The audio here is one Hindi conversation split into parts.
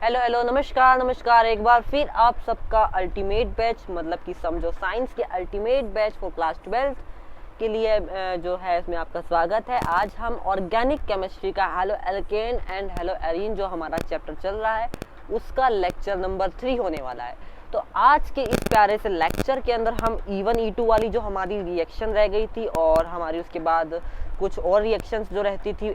हेलो हेलो, नमस्कार नमस्कार। एक बार फिर आप सबका अल्टीमेट बैच मतलब कि समझो साइंस के अल्टीमेट बैच फॉर क्लास 12 के लिए जो है इसमें आपका स्वागत है। आज हम ऑर्गेनिक केमिस्ट्री का halo alkane and hello arene जो हमारा चैप्टर चल रहा है उसका लेक्चर नंबर 3 होने वाला है। तो आज के इस प्यारे से लेक्चर के अंदर हम E1 E2 वाली जो हमारी रिएक्शन रह गई थी और हमारी उसके बाद कुछ और रिएक्शंस जो रहती थी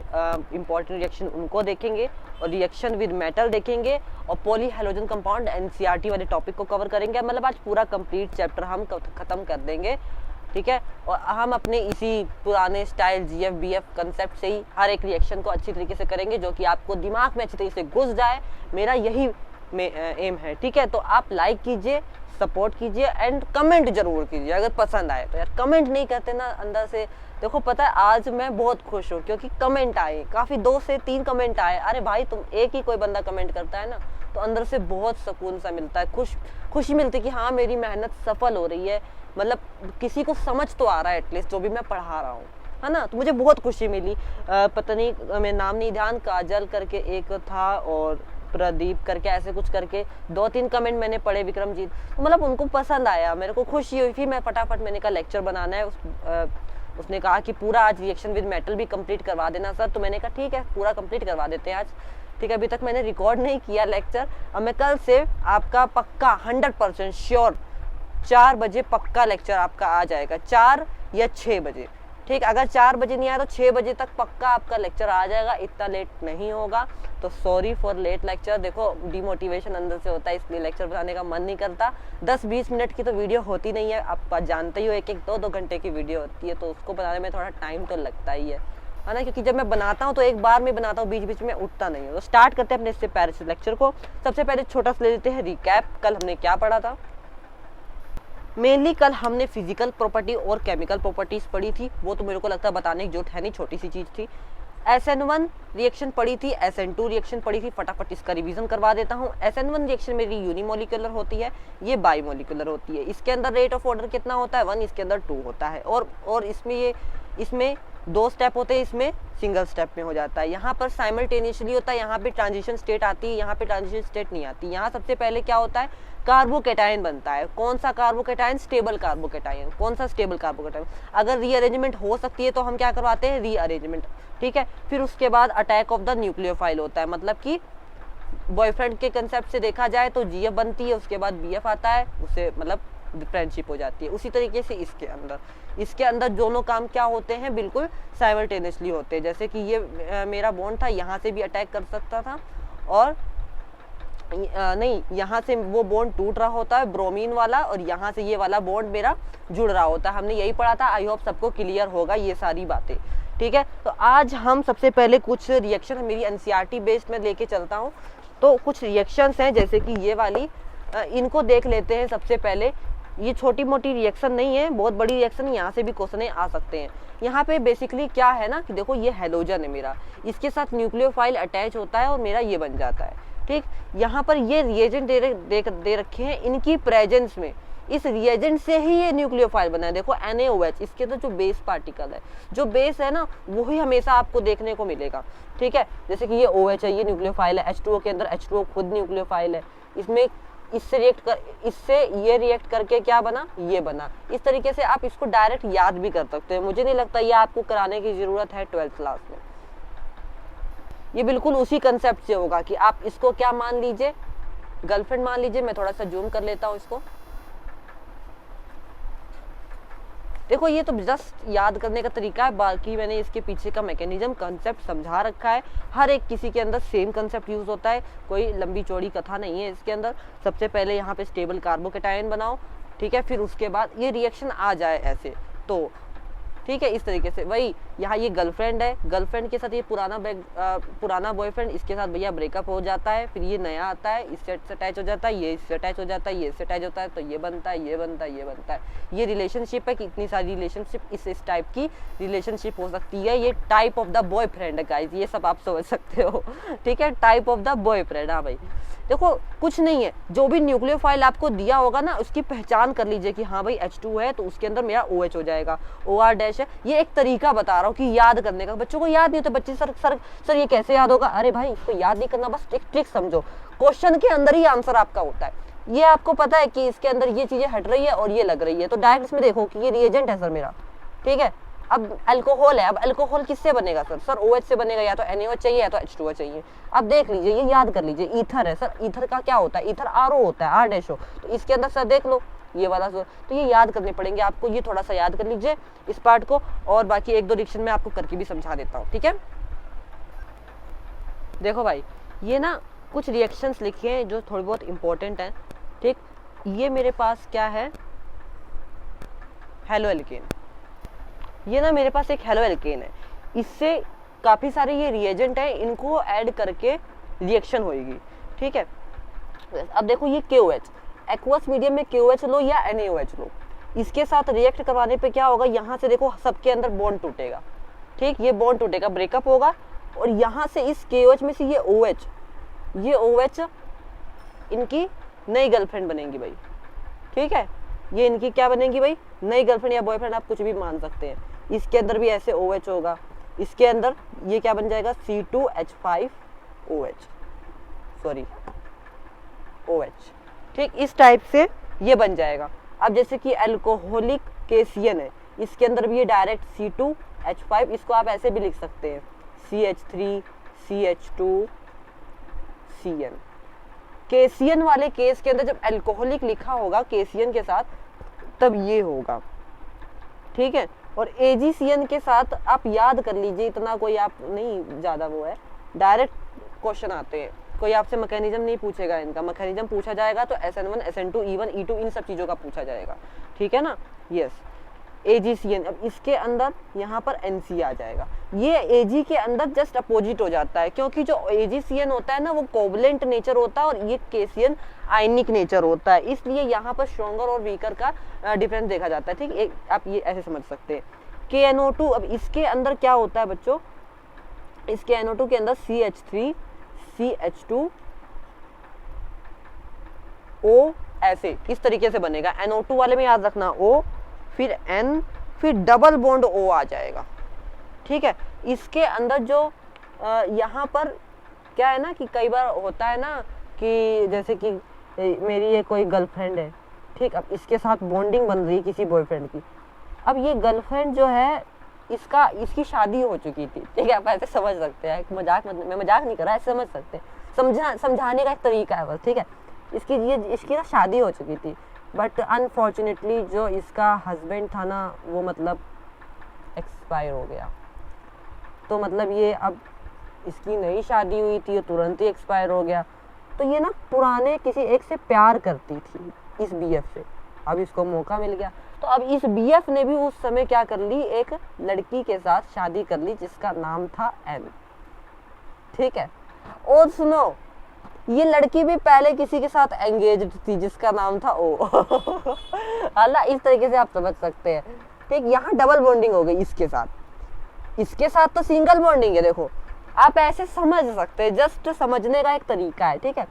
इम्पॉर्टेंट रिएक्शन उनको देखेंगे और रिएक्शन विद मेटल देखेंगे और पॉली हैलोजन कंपाउंड एनसीईआरटी वाले टॉपिक को कवर करेंगे। मतलब आज पूरा कंप्लीट चैप्टर हम खत्म कर देंगे, ठीक है। और हम अपने इसी पुराने स्टाइल जीएफ बीएफ कंसेप्ट से ही हर एक रिएक्शन को अच्छी तरीके से करेंगे जो कि आपको दिमाग में अच्छी तरीके से घुस जाए। मेरा यही एम है, ठीक है। तो आप लाइक कीजिए, सपोर्ट कीजिए एंड कमेंट जरूर कीजिए अगर पसंद आए तो। यार कमेंट नहीं करते ना अंदर से, देखो पता है आज मैं बहुत खुश हूँ क्योंकि कमेंट आए, काफी 2 से 3 कमेंट आए। अरे भाई तुम एक ही कोई बंदा कमेंट करता है ना तो अंदर से बहुत सुकून सा मिलता है, खुशी मिलती है कि हाँ मेरी मेहनत सफल हो रही है, मतलब किसी को समझ तो आ रहा है एटलीस्ट जो भी मैं पढ़ा रहा हूँ, है ना। तो मुझे बहुत खुशी मिली। पता नहीं मैं नाम नहीं ध्यान, काजल करके एक था और प्रदीप करके ऐसे कुछ करके 2-3 कमेंट मैंने पढ़े, विक्रमजीत, तो मतलब उनको पसंद आया, मेरे को खुशी हुई। फिर मैं फटाफट मैंने कहा लेक्चर बनाना है। उसने कहा कि पूरा आज रिएक्शन विद मेटल भी कंप्लीट करवा देना सर। तो मैंने कहा ठीक है पूरा कंप्लीट करवा देते हैं आज, ठीक है। अभी तक मैंने रिकॉर्ड नहीं किया लेक्चर। अब मैं कल से आपका पक्का 100% श्योर 4 बजे पक्का लेक्चर आपका आ जाएगा, 4 या 6 बजे, ठीक। अगर 4 बजे नहीं आया तो 6 बजे तक पक्का आपका लेक्चर आ जाएगा, इतना लेट नहीं होगा। तो सॉरी फॉर लेट लेक्चर। देखो डिमोटिवेशन अंदर से होता है इसलिए लेक्चर बनाने का मन नहीं करता। 10-20 मिनट की तो वीडियो होती नहीं है, आप जानते ही हो, 1-1 2-2 घंटे की वीडियो होती है तो उसको बनाने में थोड़ा टाइम तो लगता ही है ना। क्योंकि जब मैं बनाता हूँ तो एक बार में बनाता हूँ, बीच बीच में उठता नहीं है। तो स्टार्ट करते हैं अपने इससे प्यारे से लेक्चर को। सबसे पहले छोटा सा ले लेते हैं रिकैप, कल हमने क्या पढ़ा था। मेनली कल हमने फिजिकल प्रॉपर्टी और केमिकल प्रॉपर्टीज पढ़ी थी, वो तो मेरे को लगता है बताने की जरूरत है नहीं, छोटी सी चीज थी। SN1 रिएक्शन पढ़ी थी, SN2 रिएक्शन पढ़ी थी, फटाफट इसका रिवीजन करवा देता हूँ। SN1 रिएक्शन मेरी यूनिमोलिकुलर होती है, ये बाईमोलिकुलर होती है। इसके अंदर रेट ऑफ ऑर्डर कितना होता है 1, इसके अंदर 2 होता है। और इसमें 2 स्टेप होते हैं, इसमें सिंगल स्टेप में हो जाता है। यहाँ पर साइमल्टेनियसली होता है, यहाँ पे ट्रांजिशन स्टेट आती है, यहाँ पे ट्रांजिशन स्टेट नहीं आती। यहाँ सबसे पहले क्या होता है कार्बोकेटायन बनता है। कौन सा कार्बोकेटायन? Stable carbocation. कौन सा स्टेबल कार्बोकेटायन? अगर रीअरेंजमेंट हो सकती है तो हम क्या करवाते हैं रीअरेंजमेंट, ठीक है। फिर उसके बाद अटैक ऑफ द न्यूक्लियोफाइल होता है, मतलब कि बॉयफ्रेंड के कंसेप्ट से देखा जाए तो जीएफ बनती है, उसके बाद बीएफ आता है, उससे मतलब फ्रेंडशिप हो जाती है। उसी तरीके से इसके अंदर दोनों काम क्या होते हैं बिल्कुल साइमल्टेनियसली होते हैं। जैसे कि ये मेरा बॉन्ड था, यहाँ से भी अटैक कर सकता था और नहीं, यहाँ से वो बॉन्ड टूट रहा होता है ब्रोमीन वाला और यहाँ से ये वाला बॉन्ड मेरा जुड़ रहा होता है। हमने यही पढ़ा था, आई होप सबको क्लियर होगा ये सारी बातें, ठीक है। तो आज हम सबसे पहले कुछ रिएक्शन मेरी एनसीईआरटी बेस्ड में लेके चलता हूँ। तो कुछ रिएक्शंस हैं जैसे कि ये वाली, इनको देख लेते हैं सबसे पहले। ये छोटी मोटी रिएक्शन नहीं है, बहुत बड़ी रिएक्शन, यहाँ से भी क्वेश्चन आ सकते हैं। यहाँ पे बेसिकली क्या है ना कि देखो ये हेलोजन है मेरा, इसके साथ न्यूक्लियोफाइल अटैच होता है और मेरा ये बन जाता है, ठीक। यहाँ पर ये रिएजेंट दे रखे हैं, इनकी प्रेजेंस में इस रिएजेंट से ही ये न्यूक्लियोफाइल बना है। देखो NaOH, इसके अंदर जो बेस पार्टिकल है, जो बेस है ना वही हमेशा आपको देखने को मिलेगा, ठीक है। जैसे कि ये OH है, ये न्यूक्लियोफाइल है। H2O के अंदर H2O खुद न्यूक्लियोफाइल है। इसमें इससे ये रिएक्ट करके क्या बना, ये बना। इस तरीके से आप इसको डायरेक्ट याद भी कर सकते हैं। मुझे नहीं लगता ये आपको कराने की जरूरत है 12th क्लास में। ये बिल्कुल उसी कंसेप्ट से होगा कि आप इसको क्या मान लीजिए, गर्लफ्रेंड मान लीजिए। मैं थोड़ा सा जूम कर लेता हूँ इसको। देखो ये तो जस्ट याद करने का तरीका है, बाकी मैंने इसके पीछे का मैकेनिज्म कंसेप्ट समझा रखा है। हर एक किसी के अंदर सेम कंसेप्ट यूज होता है, कोई लंबी चौड़ी कथा नहीं है इसके अंदर। सबसे पहले यहाँ पे स्टेबल कार्बोकेटायन बनाओ, ठीक है। फिर उसके बाद ये रिएक्शन आ जाए ऐसे तो, ठीक है। इस तरीके से वही यहाँ ये गर्लफ्रेंड है, गर्लफ्रेंड के साथ ये पुराना बॉयफ्रेंड, इसके साथ भैया ब्रेकअप हो जाता है। फिर ये नया आता है, इससे अटैच हो जाता है, ये इससे अटैच हो जाता है, ये इससे अटैच होता है, तो ये बनता है, ये बनता है, ये बनता है। ये रिलेशनशिप है कि इतनी सारी रिलेशनशिप इस टाइप की रिलेशनशिप हो सकती है। ये टाइप ऑफ द बॉयफ्रेंड है गाइस, ये सब आप समझ सकते हो, ठीक है। टाइप ऑफ द बॉयफ्रेंड, हाँ भाई। देखो कुछ नहीं है, जो भी न्यूक्लियोफाइल आपको दिया होगा ना उसकी पहचान कर लीजिए कि हाँ भाई H2 है तो उसके अंदर मेरा OH हो जाएगा, OR- है। ये एक तरीका बता रहा हूँ कि याद करने का। बच्चों को याद नहीं होता, बच्चे सर ये कैसे याद होगा? अरे भाई इसको याद नहीं करना, बस ट्रिक समझो, क्वेश्चन के अंदर ही आंसर आपका होता है। ये आपको पता है कि इसके अंदर ये चीजें हट रही है और ये लग रही है, तो डायरेक्ट इसमें देखो कि ये रिएजेंट है सर मेरा, ठीक है। अब अल्कोहल है, अब अल्कोहल किससे बनेगा सर OH से बनेगा, या तो NaOH चाहिए या तो H2O चाहिए। अब देख लीजिए, ये याद कर लीजिए, ईथर है सर, ईथर का क्या होता है? ईथर RO होता है, R-O, तो इसके अंदर सर देख लो ये वाला सर, तो ये याद करने पड़ेंगे आपको, ये थोड़ा सा याद कर लीजिए इस पार्ट को, और बाकी एक दो रिएक्शन में आपको करके भी समझा देता हूँ, ठीक है। देखो भाई, ये ना कुछ रिएक्शंस लिखे हैं जो थोड़ी बहुत इंपॉर्टेंट हैं, ठीक। ये मेरे पास क्या है, हेलो एल्केन, ये ना मेरे पास एक हेलो एल्केन है, इससे काफी सारे ये रिएजेंट है, इनको ऐड करके रिएक्शन होगी, ठीक है। अब देखो ये KOH, एक्वस मीडियम में KOH लो या NaOH लो, इसके साथ रिएक्ट करवाने पे क्या होगा, यहाँ से देखो सबके अंदर बॉन्ड टूटेगा, ठीक, ये बॉन्ड टूटेगा, ब्रेकअप होगा, और यहाँ से इस KOH में से ये OH इनकी नई गर्लफ्रेंड बनेंगी भाई, ठीक है। ये इनकी क्या बनेंगी भाई, नई गर्लफ्रेंड या बॉयफ्रेंड, आप कुछ भी मान सकते हैं। इसके अंदर भी ऐसे OH होगा, इसके अंदर ये क्या बन जाएगा, C2H5OH, सॉरी OH, ठीक, इस टाइप से ये बन जाएगा। अब जैसे कि अल्कोहलिक KCN है, इसके अंदर भी ये डायरेक्ट C2H5, इसको आप ऐसे भी लिख सकते हैं CH3CH2CN। KCN वाले केस के अंदर जब अल्कोहलिक लिखा होगा KCN के साथ तब ये होगा, ठीक है। और AgCN के साथ आप याद कर लीजिए, इतना कोई आप नहीं ज्यादा वो है, डायरेक्ट क्वेश्चन आते हैं, कोई आपसे मैकेनिज्म नहीं पूछेगा, इनका मैकेनिज्म पूछा जाएगा तो SN1 SN2 E1 E2 इन सब चीजों का पूछा जाएगा, ठीक है ना। यस, AgCN, अब इसके अंदर यहाँ पर NC आ जाएगा, ये Ag के अंदर जस्ट अपोजिट हो जाता है, क्योंकि जो AgCN होता है ना वो कोवलेंट नेचर होता है और ये KCN आयनिक नेचर होता है, इसलिए यहाँ पर स्ट्रॉन्गर और वीकर का डिफरेंस देखा जाता है, ठीक। आप ये ऐसे समझ सकते हैं। KNO2, अब इसके अंदर क्या होता है बच्चों, इसके NO2 के अंदर CH3CH2O ऐसे इस तरीके से बनेगा, NO2 वाले में याद रखना O, फिर N, फिर डबल बॉन्ड O आ जाएगा, ठीक है। इसके अंदर जो यहाँ पर क्या है ना कि कई बार होता है ना कि जैसे कि मेरी ये कोई गर्लफ्रेंड है, ठीक, अब इसके साथ बॉन्डिंग बन रही है किसी बॉयफ्रेंड की, अब ये गर्लफ्रेंड जो है इसकी शादी हो चुकी थी, ठीक है, आप ऐसे समझ सकते हैं, मैं मजाक नहीं कर रहा, ऐसे समझ सकते हैं, समझाने का एक तरीका है बस, ठीक है। इसकी ना शादी हो चुकी थी, बट अनफॉर्चुनेटली जो इसका हस्बैंड था ना वो मतलब एक्सपायर हो गया, तो मतलब ये अब इसकी नई शादी हुई थी, तुरंत ही एक्सपायर हो गया, तो ये ना पुराने किसी एक से प्यार करती थी, इस BF से, अब इसको मौका मिल गया, तो अब इस BF ने भी उस समय क्या कर ली, एक लड़की के साथ शादी कर ली जिसका नाम था N, ठीक है। और सुनो, ये लड़की भी पहले किसी के साथ एंगेज्ड थी जिसका नाम था O। अल्लाह, इस तरीके से आप समझ सकते हैं, ठीक। यहाँ डबल बॉन्डिंग हो गई इसके साथ तो सिंगल बॉन्डिंग है, देखो आप ऐसे समझ सकते हैं, जस्ट समझने का एक तरीका है, ठीक है।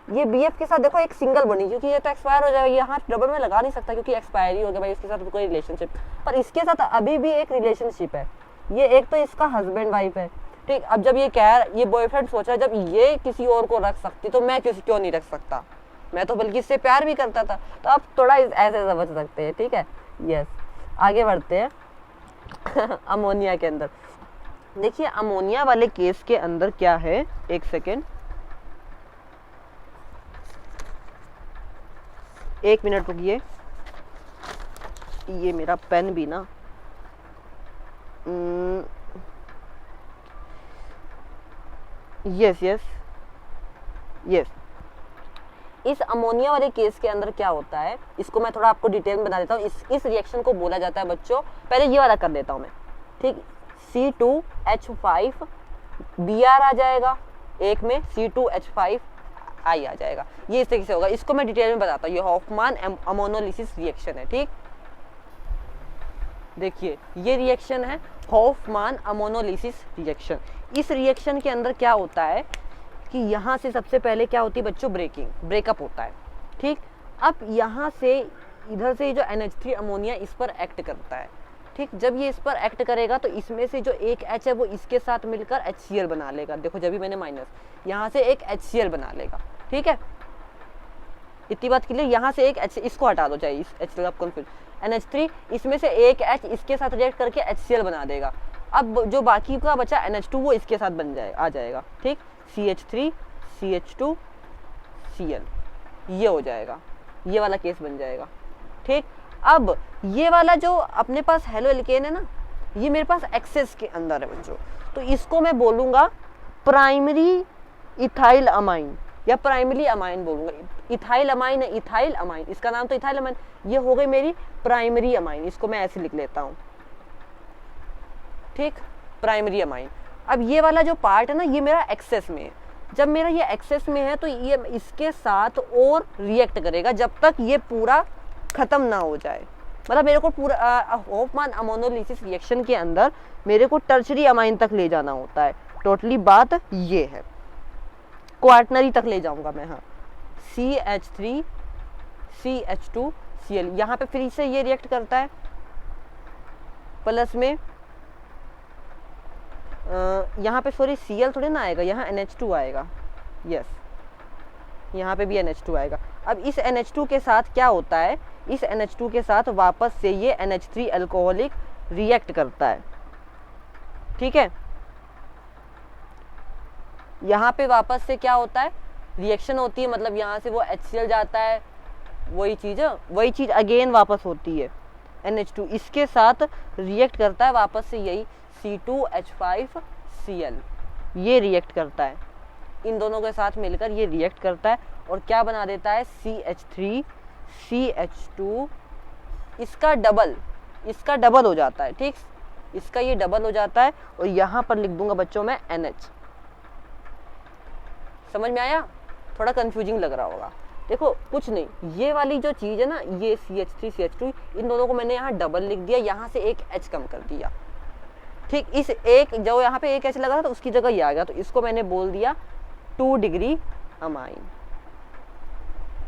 ये BF के साथ देखो एक सिंगल बॉन्डिंग, क्योंकि ये तो एक्सपायर हो जाएगा, यहाँ डबल में लगा नहीं सकता क्योंकि एक्सपायरी हो गया भाई, इसके साथ कोई रिलेशनशिप, पर इसके साथ अभी भी एक रिलेशनशिप है, ये एक तो इसका हस्बैंड वाइफ है, ठीक। अब जब ये बॉयफ्रेंड सोचा जब ये किसी और को रख सकती तो मैं क्यों नहीं रख सकता, मैं तो बल्कि इससे प्यार भी करता था, तो आप थोड़ा ऐसे समझ सकते हैं, ठीक है। यस, आगे बढ़ते हैं। अमोनिया के अंदर देखिए, अमोनिया वाले केस के अंदर क्या है, एक सेकेंड, 1 मिनट रुकिए, ये मेरा पेन भी ना यस, इस अमोनिया वाले केस के अंदर क्या होता है, इसको मैं थोड़ा आपको डिटेल में बता देता हूँ। इस रिएक्शन को बोला जाता है बच्चों, पहले ये वाला कर देता हूँ मैं, ठीक। C2H5 Br आ जाएगा, एक में C2H5 I आ जाएगा, ये इस तरीके से होगा, इसको मैं डिटेल में बताता हूँ। ये हॉफमान अमोनोलिसिस रिएक्शन है, ठीक। देखिए ये रिएक्शन है हॉफमान अमोनोलिसिस रिएक्शन। इस रिएक्शन के अंदर क्या होता है कि यहाँ से सबसे पहले क्या होती है बच्चों, ब्रेकअप होता है। ठीक, अब यहाँ से इधर से जो NH3 अमोनिया इस पर एक्ट करता है। ठीक, जब ये इस पर एक्ट करेगा तो इसमें से जो एक H है वो इसके साथ मिलकर HCl बना लेगा। देखो जब भी मैंने माइनस, यहाँ से एक HCl बना लेगा। ठीक है, इतनी बात के लिए यहाँ से एक H, इसको हटा दो चाहिए, इस HCl आप कंफ्यूज, NH3 इसमें से एक H इसके साथ रिएक्ट करके HCl बना देगा। अब जो बाकी का बचा NH2 वो इसके साथ बन जाए आ जाएगा। ठीक, CH3 CH2 Cl, ये हो जाएगा, ये वाला केस बन जाएगा। ठीक, अब ये वाला जो अपने पास हेलो एल्केन है ना, ये मेरे पास एक्सेस के अंदर है बच्चों, तो इसको मैं बोलूँगा प्राइमरी इथाइल अमाइन या प्राइमरी अमाइन बोलूँगा। इथाइल अमाइन है, इथाइल अमाइन, इसका नाम तो इथाइल अमाइन, ये हो गई मेरी प्राइमरी अमाइन, इसको मैं ऐसे लिख लेता हूँ। ठीक, प्राइमरी अमाइन। अब ये वाला जो पार्ट है ना, ये मेरा एक्सेस में है। जब मेरा ये एक्सेस में है तो ये इसके साथ और रिएक्ट करेगा जब तक ये पूरा खत्म ना हो जाए। मतलब मेरे को पूरा होफमान अमोनोलिसिस रिएक्शन के अंदर मेरे को टर्शरी अमाइन तक ले जाना होता है। टोटली बात ये है, क्वार्टनरी तक ले जाऊंगा मैं। हाँ, CH3 CH2 Cl, यहाँ पे फिर से ये रिएक्ट करता है, प्लस में यहाँ पे सॉरी Cl थोड़ी ना आएगा, यहाँ NH2 आएगा। यस, यहाँ पे भी NH2 आएगा। अब इस NH2 के साथ क्या होता है, इस NH2 के साथ वापस से ये NH3 अल्कोहलिक रिएक्ट करता है। ठीक है, यहाँ पे वापस से क्या होता है, रिएक्शन होती है, मतलब यहाँ से वो HCl जाता है, वही चीज़ अगेन वापस होती है। NH2 इसके साथ रिएक्ट करता है वापस से, यही C2H5Cl, ये रिएक्ट करता है, इन दोनों के साथ मिलकर ये रिएक्ट करता है और क्या बना देता है, CH3 CH2, इसका डबल हो जाता है। ठीक, इसका ये डबल हो जाता है और यहाँ पर लिख दूंगा बच्चों मैं NH। समझ में आया? थोड़ा कंफ्यूजिंग लग रहा होगा। देखो कुछ नहीं, ये वाली जो चीज़ है ना, ये CH3 CH2, इन दोनों को मैंने यहाँ डबल लिख दिया, यहाँ से एक H कम कर दिया। ठीक, इस एक जो यहाँ पे एक H लगा था तो उसकी जगह ये आ गया, तो इसको मैंने बोल दिया 2 डिग्री अमाइन।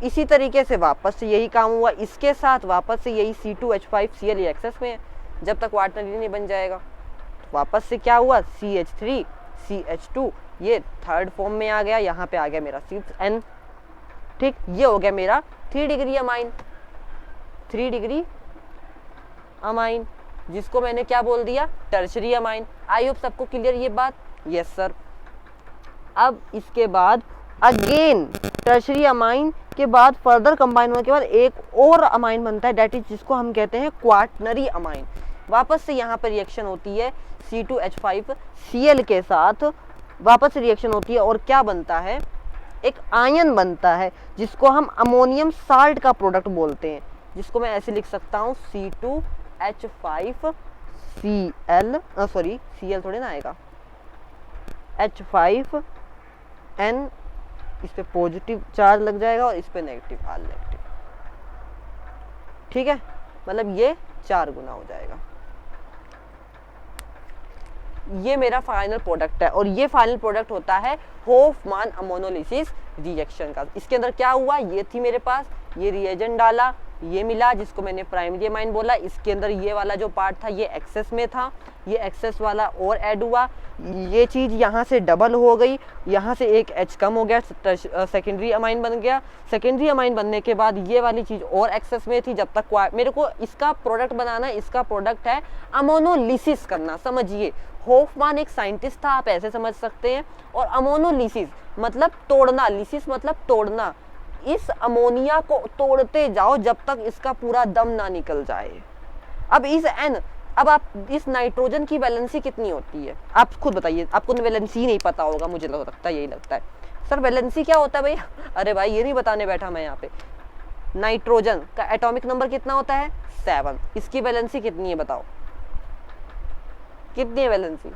इसी तरीके से वापस से यही काम हुआ, इसके साथ वापस से यही C2H5Cl एक्सेस में है जब तक क्वार्टनरी नहीं बन जाएगा। तो वापस से क्या हुआ, CH3 CH2, ये थर्ड फॉर्म में आ गया, यहाँ पे आ गया मेरा CN। ठीक, ये हो गया मेरा 3 डिग्री अमाइन, 3 डिग्री अमाइन, जिसको मैंने क्या बोल दिया, टर्शरी अमाइन। आई होप सबको क्लियर ये बात? Yes sir. अब इसके बाद अगेन टर्शरी अमाइन के बाद फर्दर कंबाइन होने के बाद एक और अमाइन बनता है, डेट इज जिसको हम कहते हैं क्वार्टनरी अमाइन। वापस से यहाँ पर रिएक्शन होती है C2H5Cl के साथ, वापस रिएक्शन होती है और क्या बनता है, एक आयन बनता है जिसको हम अमोनियम साल्ट का प्रोडक्ट बोलते हैं, जिसको मैं ऐसे लिख सकता हूँ C2H5Cl, सॉरी Cl थोड़ी ना आएगा, H5N, इस पे पॉजिटिव चार्ज लग जाएगा और इस पे नेगेटिव आर नेगेटिव। ठीक है, मतलब ये 4 गुना हो जाएगा। ये मेरा फाइनल प्रोडक्ट है और ये फाइनल प्रोडक्ट होता है होफमान अमोनोलिसिस रिएक्शन का। इसके अंदर क्या हुआ, ये थी मेरे पास, ये रिएजेंट डाला, ये मिला जिसको मैंने प्राइमरी अमाइन बोला। इसके अंदर ये वाला जो पार्ट था ये एक्सेस में था, ये एक्सेस वाला और ऐड हुआ, ये चीज़ यहाँ से डबल हो गई, यहाँ से एक H कम हो गया, सेकेंडरी अमाइन बन गया। सेकेंडरी अमाइन बनने के बाद ये वाली चीज़ और एक्सेस में थी, जब तक मेरे को इसका प्रोडक्ट बनाना, इसका प्रोडक्ट है अमोनोलिसिस करना। समझिए, होफमान एक साइंटिस्ट था, आप ऐसे समझ सकते हैं, और अमोनोलिसिस मतलब तोड़ना, लिसिस मतलब तोड़ना। इस अमोनिया को तोड़ते जाओ जब तक इसका पूरा दम ना निकल जाए। अब अब आप इस नाइट्रोजन की वैलेंसी कितनी होती है आप खुद बताइए, आपको वैलेंसी नहीं पता होगा, मुझे लगता है यही लगता है। सर वैलेंसी क्या होता है भैया? अरे भाई ये नहीं बताने बैठा मैं यहाँ पे। नाइट्रोजन का एटॉमिक नंबर कितना होता है? 7। इसकी वैलेंसी कितनी है बताओ, कितनी है वैलेंसी?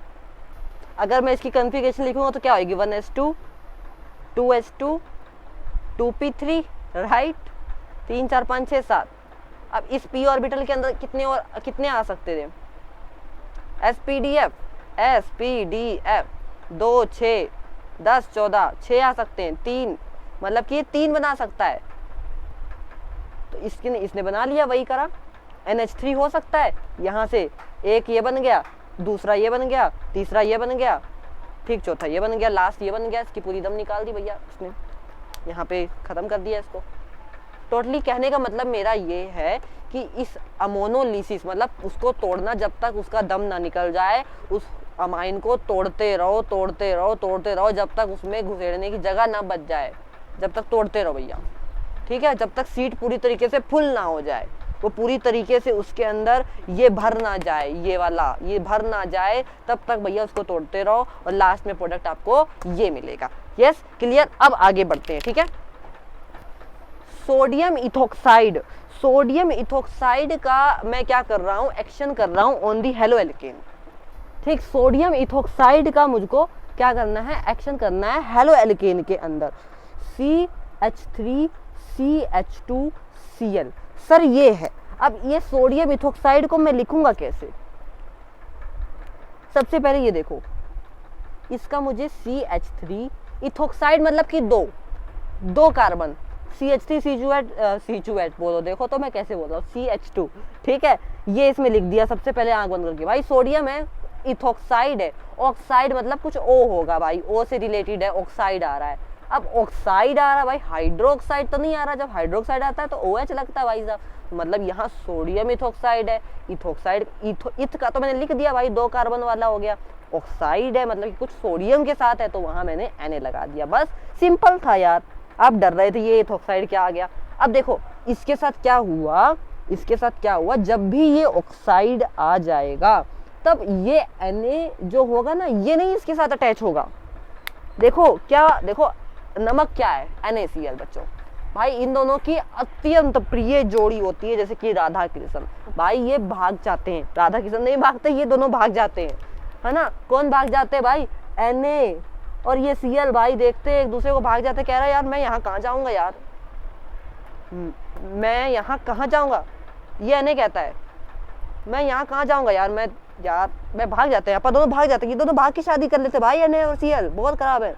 अगर मैं इसकी कॉन्फ़िगरेशन लिखूंगा तो क्या होगी, 1s2 2s2 2p3, राइट, 3 4 5 6 7। अब इस p ऑर्बिटल के अंदर कितने आ सकते थे? sPdF 2 6 10 14 6 आ सकते हैं, 3 मतलब कि ये 3 बना सकता है। तो इसने बना लिया, वही करा। NH3 हो सकता है, यहाँ से एक ये बन गया, दूसरा ये बन गया, तीसरा ये बन गया, ठीक, चौथा ये बन गया, लास्ट ये बन गया। इसकी पूरी दम निकाल दी भैया उसने, यहाँ पे खत्म कर दिया इसको। टोटली कहने का मतलब मेरा ये है कि इस अमोनोलिसिस मतलब उसको तोड़ना, जब तक उसका दम ना निकल जाए, उस अमाइन को तोड़ते रहो तोड़ते रहो तोड़ते रहो, जब तक उसमें घुसेड़ने की जगह ना बच जाए, जब तक तोड़ते रहो भैया, ठीक है। जब तक सीट पूरी तरीके से फुल ना हो जाए, वो पूरी तरीके से उसके अंदर ये भर ना जाए, ये वाला ये भर ना जाए, तब तक भैया उसको तोड़ते रहो और लास्ट में प्रोडक्ट आपको ये मिलेगा। Yes, clear. अब आगे बढ़ते हैं, ठीक है। सोडियम इथोक्साइड, सोडियम इथोक्साइड का मैं क्या कर रहा हूँ, एक्शन कर रहा हूँ ऑन दी हेलो एल्केन, ठीक। सोडियम इथोक्साइड का मुझको क्या करना है, एक्शन करना है हेलो एल्केन के अंदर। CH3CH2Cl, सर ये है। अब ये सोडियम इथोक्साइड को मैं लिखूंगा कैसे, सबसे पहले ये देखो, इसका मुझे CH3 इथोक्साइड मतलब कि दो कार्बन, CH3 C2H बोलो, देखो तो मैं कैसे बोल रहा हूँ, CH2, ठीक है। ये इसमें लिख दिया सबसे पहले आंख बंद करके। भाई सोडियम है, इथोक्साइड है, ऑक्साइड मतलब कुछ O होगा भाई, O से रिलेटेड है, ऑक्साइड आ रहा है। अब ऑक्साइड आ रहा है भाई, हाइड्रोक्साइड तो नहीं आ रहा, जब हाइड्रोक्साइड आता है तो OH लगता है भाई साहब, मतलब यहाँ सोडियम इथोक्साइड है। इथोक्साइड इथ का तो मैंने लिख दिया भाई, 2 कार्बन वाला हो गया। ऑक्साइड है मतलब कि कुछ सोडियम के साथ है, तो वहां मैंने Na लगा दिया, बस सिंपल था यार। आप डर रहे थे ये इथोक्साइड क्या आ गया। अब देखो इसके साथ क्या हुआ, इसके साथ क्या हुआ, जब भी ये ऑक्साइड आ जाएगा तब ये Na जो होगा ना, ये नहीं इसके साथ अटैच होगा। देखो क्या, देखो नमक क्या है, NaCl बच्चों। भाई इन दोनों की अत्यंत प्रिय जोड़ी होती है, जैसे कि राधा कृष्ण, भाई ये भाग जाते हैं, राधा कृष्ण नहीं भागते, ये दोनों भाग जाते हैं, है ना। कौन भाग जाते हैं भाई, Na और ये Cl, भाई देखते हैं एक दूसरे को, भाग जाते, कह रहा है यार मैं यहाँ कहाँ जाऊंगा यार, मैं यहाँ कहाँ जाऊंगा, ये Na कहता है मैं यहाँ कहाँ जाऊंगा यार, मैं भाग जाते हैं, अपन दोनों भाग जाते हैं, ये दोनों भाग की शादी कर लेते भाई, Na और Cl बहुत खराब है।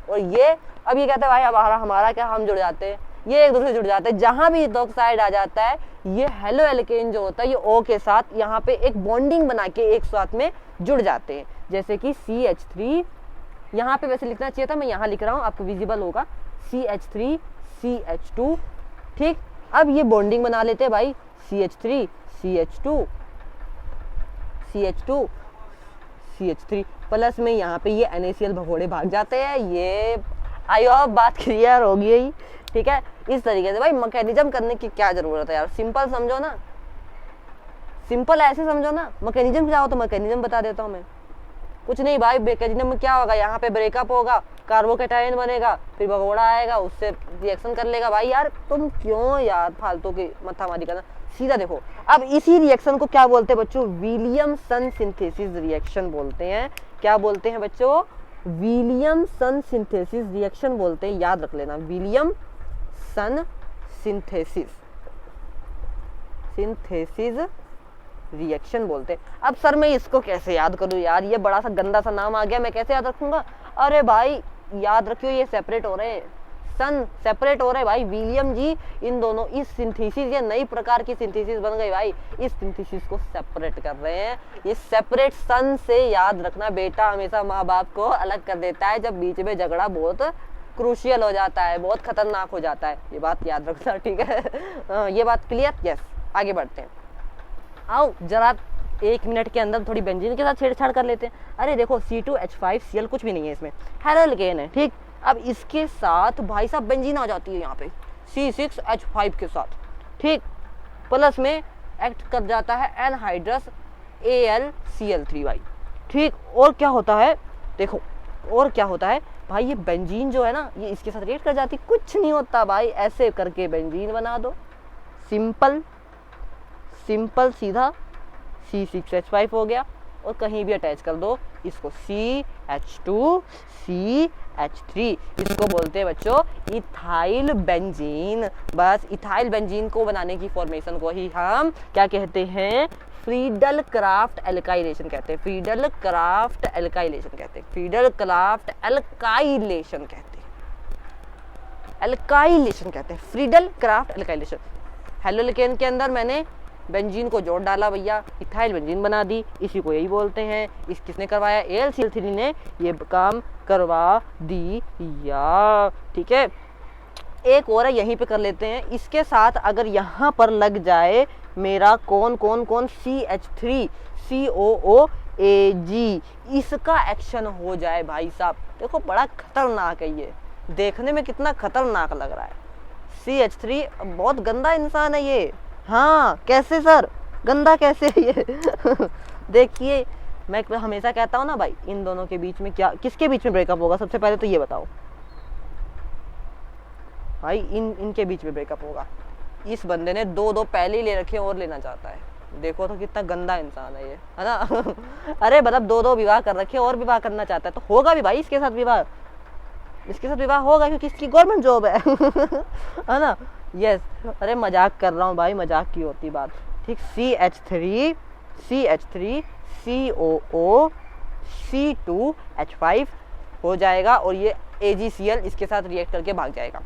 और ये अब ये कहते हैं भाई अब हमारा क्या, हम जुड़ जाते हैं, ये एक दूसरे से जुड़ जाते हैं। जहां भी इथोक्साइड आ जाता है, ये हेलो एल्केन जो होता है, ये O के साथ यहाँ पे एक बॉन्डिंग बना के एक साथ में जुड़ जाते हैं, जैसे कि CH3, यहाँ पे वैसे लिखना चाहिए था, मैं यहाँ लिख रहा हूँ, आपको विजिबल होगा, CH3 CH2, ठीक। अब ये बॉन्डिंग बना लेते हैं भाई, CH3 CH2 CH2 CH3 plus में यहाँ पे ये NaCl भगोड़े भाग जाते हैं। ये आई होप बात क्लियर हो गई, ठीक है। इस तरीके से भाई मैकेनिज्म करने की क्या जरूरत है यार, सिंपल समझो ना, सिंपल ऐसे समझो ना। मैकेनिज्म क्या हो तो मैकेनिज्म बता देता हूँ मैं, कुछ नहीं भाई। मैकेनिज्म में क्या होगा, यहाँ पे ब्रेकअप होगा, कार्बोकेटायन बनेगा, फिर भगोड़ा आएगा, उससे रिएक्शन कर लेगा। भाई यार तुम क्यों यार फालतू की मत्थामारी करना, सीधा देखो। अब इसी रिएक्शन को क्या बोलते हैं बच्चों, विलियमसन सिंथेसिस रिएक्शन बोलते हैं। क्या बोलते हैं बच्चों, विलियमसन सिंथेसिस रिएक्शन बोलते हैं, याद रख लेना, विलियमसन सिंथेसिस रिएक्शन बोलते हैं। अब सर मैं इसको कैसे याद करूं यार, ये बड़ा सा गंदा सा नाम आ गया, मैं कैसे याद रखूंगा। अरे भाई याद रखियो, ये सेपरेट हो रहे हैं, सन सेपरेट हो रहे हैं भाई। विलियम जी इन दोनों, इस सिंथेसिस, ये नई प्रकार की सिंथेसिस बन गई भाई, इस सिंथेसिस को सेपरेट कर रहे हैं। ये सेपरेट सन से याद रखना, बेटा हमेशा माँ बाप को अलग कर देता है जब बीच में झगड़ा बहुत क्रूशियल हो जाता है, बहुत खतरनाक हो जाता है, ये बात याद रखना, ठीक है। ये बात क्लियर, यस। आगे बढ़ते हैं, आओ जरा 1 मिनट के अंदर थोड़ी बेंजीन के साथ छेड़छाड़ कर लेते हैं। अरे देखो C2H5Cl कुछ भी नहीं है इसमें, हेलो एल्केन है, ठीक। अब इसके साथ भाई साहब बेंजीन आ जाती है यहाँ पे C6H5 के साथ, ठीक। प्लस में एक्ट कर जाता है एनहाइड्रस AlCl3 भाई, ठीक। और क्या होता है देखो, और क्या होता है भाई, ये बेंजीन जो है ना, ये इसके साथ रिएक्ट कर जाती, कुछ नहीं होता भाई, ऐसे करके बेंजीन बना दो, सिंपल सिंपल सीधा C6H5 हो गया, और कहीं भी अटैच कर दो इसको CH2CH3, इसको बोलते हैं बच्चों इथाइल बेंजीन। बस इथाइल बेंजीन को बनाने की फॉर्मेशन को ही हम क्या कहते हैं, फ्रीडल क्राफ्ट एल्काइलेशन कहते हैं, फ्रीडल क्राफ्ट एल्काइलेशन कहते हैं, फ्रीडल क्राफ्ट एल्काइलेशन कहते हैं, एल्काइलेशन कहते हैं, फ्रीडल क्राफ्ट एल्काइलेशन। हेलोकेन के अंदर मैंने बेंजीन को जोड़ डाला भैया, इथाइल बेंजीन बना दी, इसी को यही बोलते हैं। इस किसने करवाया? AlCl3 ने ये काम करवा दिया। ठीक है, एक और है, यहीं पे कर लेते हैं। इसके साथ अगर यहाँ पर लग जाए मेरा कौन कौन कौन CH3 COOAG, इसका एक्शन हो जाए भाई साहब, देखो बड़ा खतरनाक है ये, देखने में कितना खतरनाक लग रहा है। CH3 बहुत गंदा इंसान है ये। हाँ कैसे सर, गंदा कैसे है ये? देखिए मैं हमेशा कहता हूँ ना भाई, इन दोनों के बीच में क्या, किसके बीच में ब्रेकअप होगा सबसे पहले तो ये बताओ भाई। इनके बीच में ब्रेकअप होगा। इस बंदे ने दो पहले ही ले रखे और लेना चाहता है, देखो तो कितना गंदा इंसान है ये, है ना? अरे मतलब दो विवाह कर रखे और विवाह करना चाहता है, तो होगा भी भाई इसके साथ विवाह, इसके साथ विवाह होगा क्योंकि इसकी गवर्नमेंट जॉब है। है ना? यस, अरे मजाक कर रहा हूँ भाई, मजाक की होती बात। ठीक, CH3 COO C2H5 हो जाएगा और ये AgCl इसके साथ रिएक्ट करके भाग जाएगा।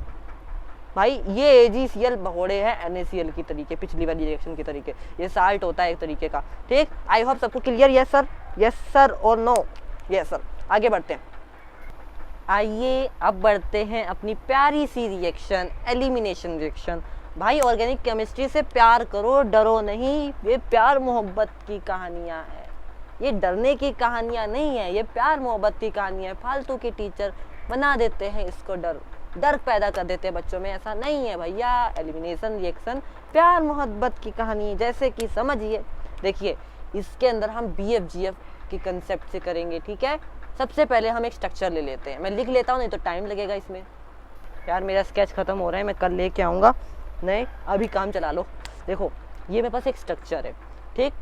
भाई ये AgCl भगोड़े हैं NaCl की तरीके, पिछली वाली रिएक्शन की तरीके, ये साल्ट होता है एक तरीके का। ठीक, आई होप सबको clear? Yes sir, yes sir और नो? Yes sir. आगे बढ़ते हैं, आइए अब बढ़ते हैं अपनी प्यारी सी रिएक्शन, एलिमिनेशन रिएक्शन। भाई ऑर्गेनिक केमिस्ट्री से प्यार करो, डरो नहीं, ये प्यार मोहब्बत की कहानियाँ हैं, ये डरने की कहानियाँ नहीं है, ये प्यार मोहब्बत की कहानियाँ है। फालतू के टीचर बना देते हैं इसको, डर पैदा कर देते हैं बच्चों में, ऐसा नहीं है भैया। एलिमिनेशन रिएक्शन प्यार मोहब्बत की कहानी, जैसे कि समझिए, देखिए इसके अंदर हम BFGF की कंसेप्ट से करेंगे। ठीक है, सबसे पहले हम एक स्ट्रक्चर ले लेते हैं, मैं लिख लेता हूँ नहीं तो टाइम लगेगा इसमें। यार मेरा स्केच खत्म हो रहा है, मैं कल लेके आऊँगा, नहीं अभी काम चला लो। देखो ये मेरे पास एक स्ट्रक्चर है, ठीक,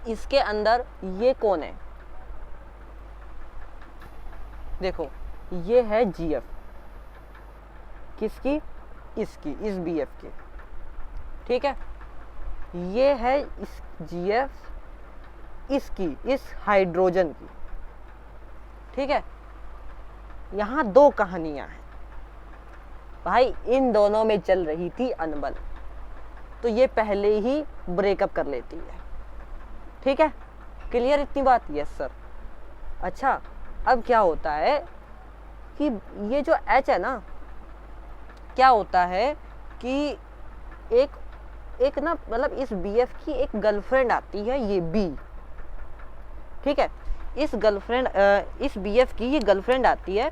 इसके अंदर ये कौन है? देखो ये है GF, किसकी? इसकी, इस BF की। ठीक है, ये है इस GF इसकी, इस हाइड्रोजन की। ठीक है, यहाँ दो कहानियां हैं भाई, इन दोनों में चल रही थी अनबन, तो ये पहले ही ब्रेकअप कर लेती है। ठीक है, क्लियर इतनी बात? Yes sir. अच्छा, अब क्या होता है कि ये जो H है ना, क्या होता है कि एक ना मतलब इस BF की एक गर्लफ्रेंड आती है, ये B। ठीक है, इस BF की ये गर्लफ्रेंड आती है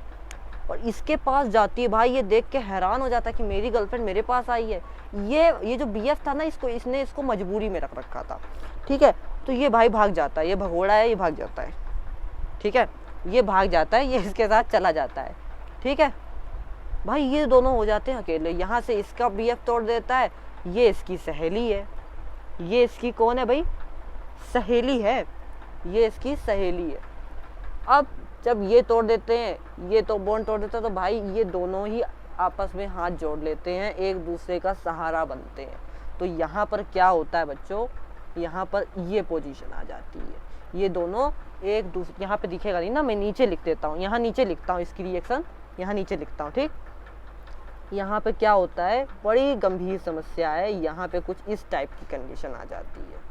और इसके पास जाती है। भाई ये देख के हैरान हो जाता है कि मेरी गर्लफ्रेंड मेरे पास आई है। ये जो BF था ना, इसने इसको मजबूरी में रख रखा था। ठीक है, तो ये भाई भाग जाता है, ये भगोड़ा है, ये भाग जाता है। ठीक है, ये भाग जाता है, ये इसके साथ चला जाता है। ठीक है भाई, ये दोनों हो जाते हैं अकेले। यहाँ से इसका BF तोड़ देता है, ये इसकी सहेली है, ये इसकी कौन है भाई? सहेली है, ये इसकी सहेली है। अब जब ये तोड़ देते हैं, ये तो बॉन्ड तोड़ देता है, तो भाई ये दोनों ही आपस में हाथ जोड़ लेते हैं, एक दूसरे का सहारा बनते हैं। तो यहाँ पर क्या होता है बच्चों, यहाँ पर ये पोजीशन आ जाती है, ये दोनों एक दूसरे, यहाँ पे दिखेगा नहीं ना, मैं नीचे लिख देता हूँ, यहाँ नीचे लिखता हूँ इसकी रिएक्शन, यहाँ नीचे लिखता हूँ। ठीक, यहाँ पे क्या होता है, बड़ी गंभीर समस्या है, यहाँ पे कुछ इस टाइप की कंडीशन आ जाती है,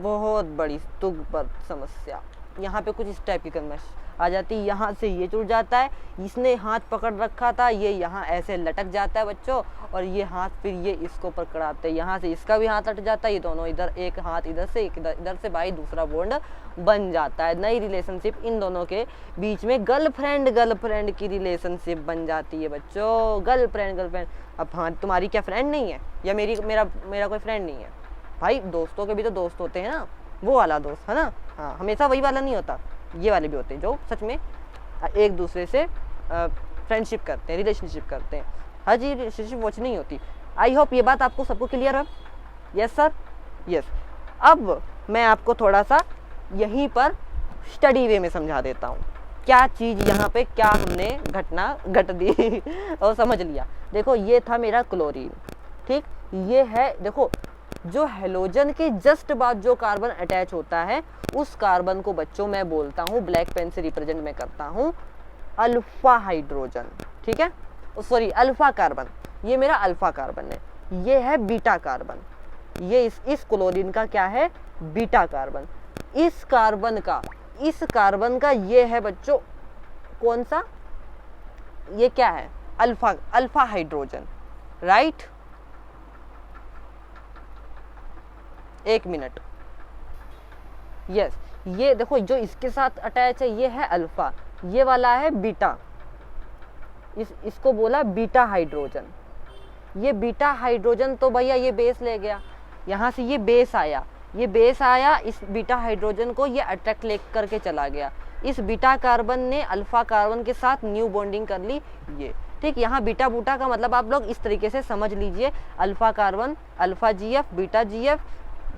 बहुत बड़ी तुगबद समस्या। यहाँ पे कुछ इस टाइप की कंडीशन आ जाती है, यहाँ से ये जुड़ जाता है, इसने हाथ पकड़ रखा था, ये यहाँ ऐसे लटक जाता है बच्चों, और ये हाथ फिर ये इसको पकड़ाते हैं, यहाँ से इसका भी हाथ लट जाता है, ये दोनों इधर, एक हाथ इधर से एक इधर से, भाई दूसरा बॉन्ड बन जाता है। नई रिलेशनशिप इन दोनों के बीच में गर्लफ्रेंड की रिलेशनशिप बन जाती है बच्चों, गर्लफ्रेंड। अब हाँ, तुम्हारी क्या फ्रेंड नहीं है, या मेरा कोई फ्रेंड नहीं है? भाई दोस्तों के भी तो दोस्त होते हैं ना, वो वाला दोस्त, है ना? हाँ, हमेशा वही वाला नहीं होता, ये वाले भी होते हैं जो सच में एक दूसरे से फ्रेंडशिप करते हैं, रिलेशनशिप करते हैं। हर चीज रिलेशनशिप वॉच नहीं होती। आई होप ये बात आपको सबको क्लियर है? Yes sir, yes. अब मैं आपको थोड़ा सा यहीं पर स्टडी वे में समझा देता हूँ, क्या चीज़ यहाँ पे, क्या हमने घटना घट दी और समझ लिया। देखो ये था मेरा क्लोरीन, ठीक, ये है, देखो जो हेलोजन के जस्ट बाद जो कार्बन अटैच होता है उस कार्बन को बच्चों मैं बोलता हूँ, ब्लैक पेन से रिप्रेजेंट मैं करता हूँ अल्फा हाइड्रोजन। ठीक है, सॉरी अल्फा कार्बन, ये मेरा अल्फा कार्बन है, ये है बीटा कार्बन, ये इस क्लोरीन का क्या है, बीटा कार्बन। इस कार्बन का ये है बच्चों कौन सा, ये क्या है, अल्फा हाइड्रोजन, राइट। एक मिनट, यस, ये देखो जो इसके साथ अटैच है ये है अल्फा, ये वाला है बीटा, इसको बोला बीटा हाइड्रोजन। ये बीटा हाइड्रोजन तो भैया ये बेस ले गया, यहाँ से ये बेस आया, इस बीटा हाइड्रोजन को ये अट्रैक्ट ले करके चला गया। इस बीटा कार्बन ने अल्फा कार्बन के साथ न्यू बॉन्डिंग कर ली, ये ठीक। यहाँ बीटा बूटा का मतलब आप लोग इस तरीके से समझ लीजिए, alpha carbon, alpha GF, beta GF,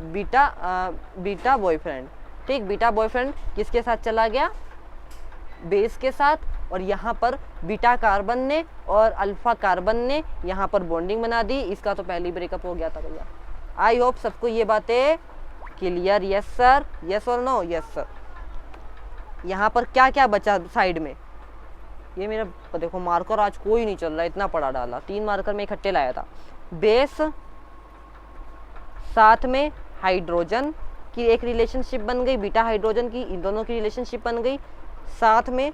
beta boyfriend, ठीक। बीटा बॉयफ्रेंड किसके साथ चला गया, बेस के साथ, और यहाँ पर बीटा कार्बन ने और अल्फा कार्बन ने यहाँ पर बॉन्डिंग बना दी। इसका तो पहले ही ब्रेकअप हो गया था भैया। आई होप सबको ये बातें क्लियर, यस सर, यस और नो, यस सर। यहाँ पर क्या क्या बचा साइड में, ये मेरा देखो मार्कर आज कोई नहीं चल रहा, इतना पड़ा डाला, 3 मार्कर में इकट्ठे लाया था। बेस साथ में हाइड्रोजन की एक रिलेशनशिप बन गई, बीटा हाइड्रोजन की, इन दोनों की रिलेशनशिप बन गई। साथ में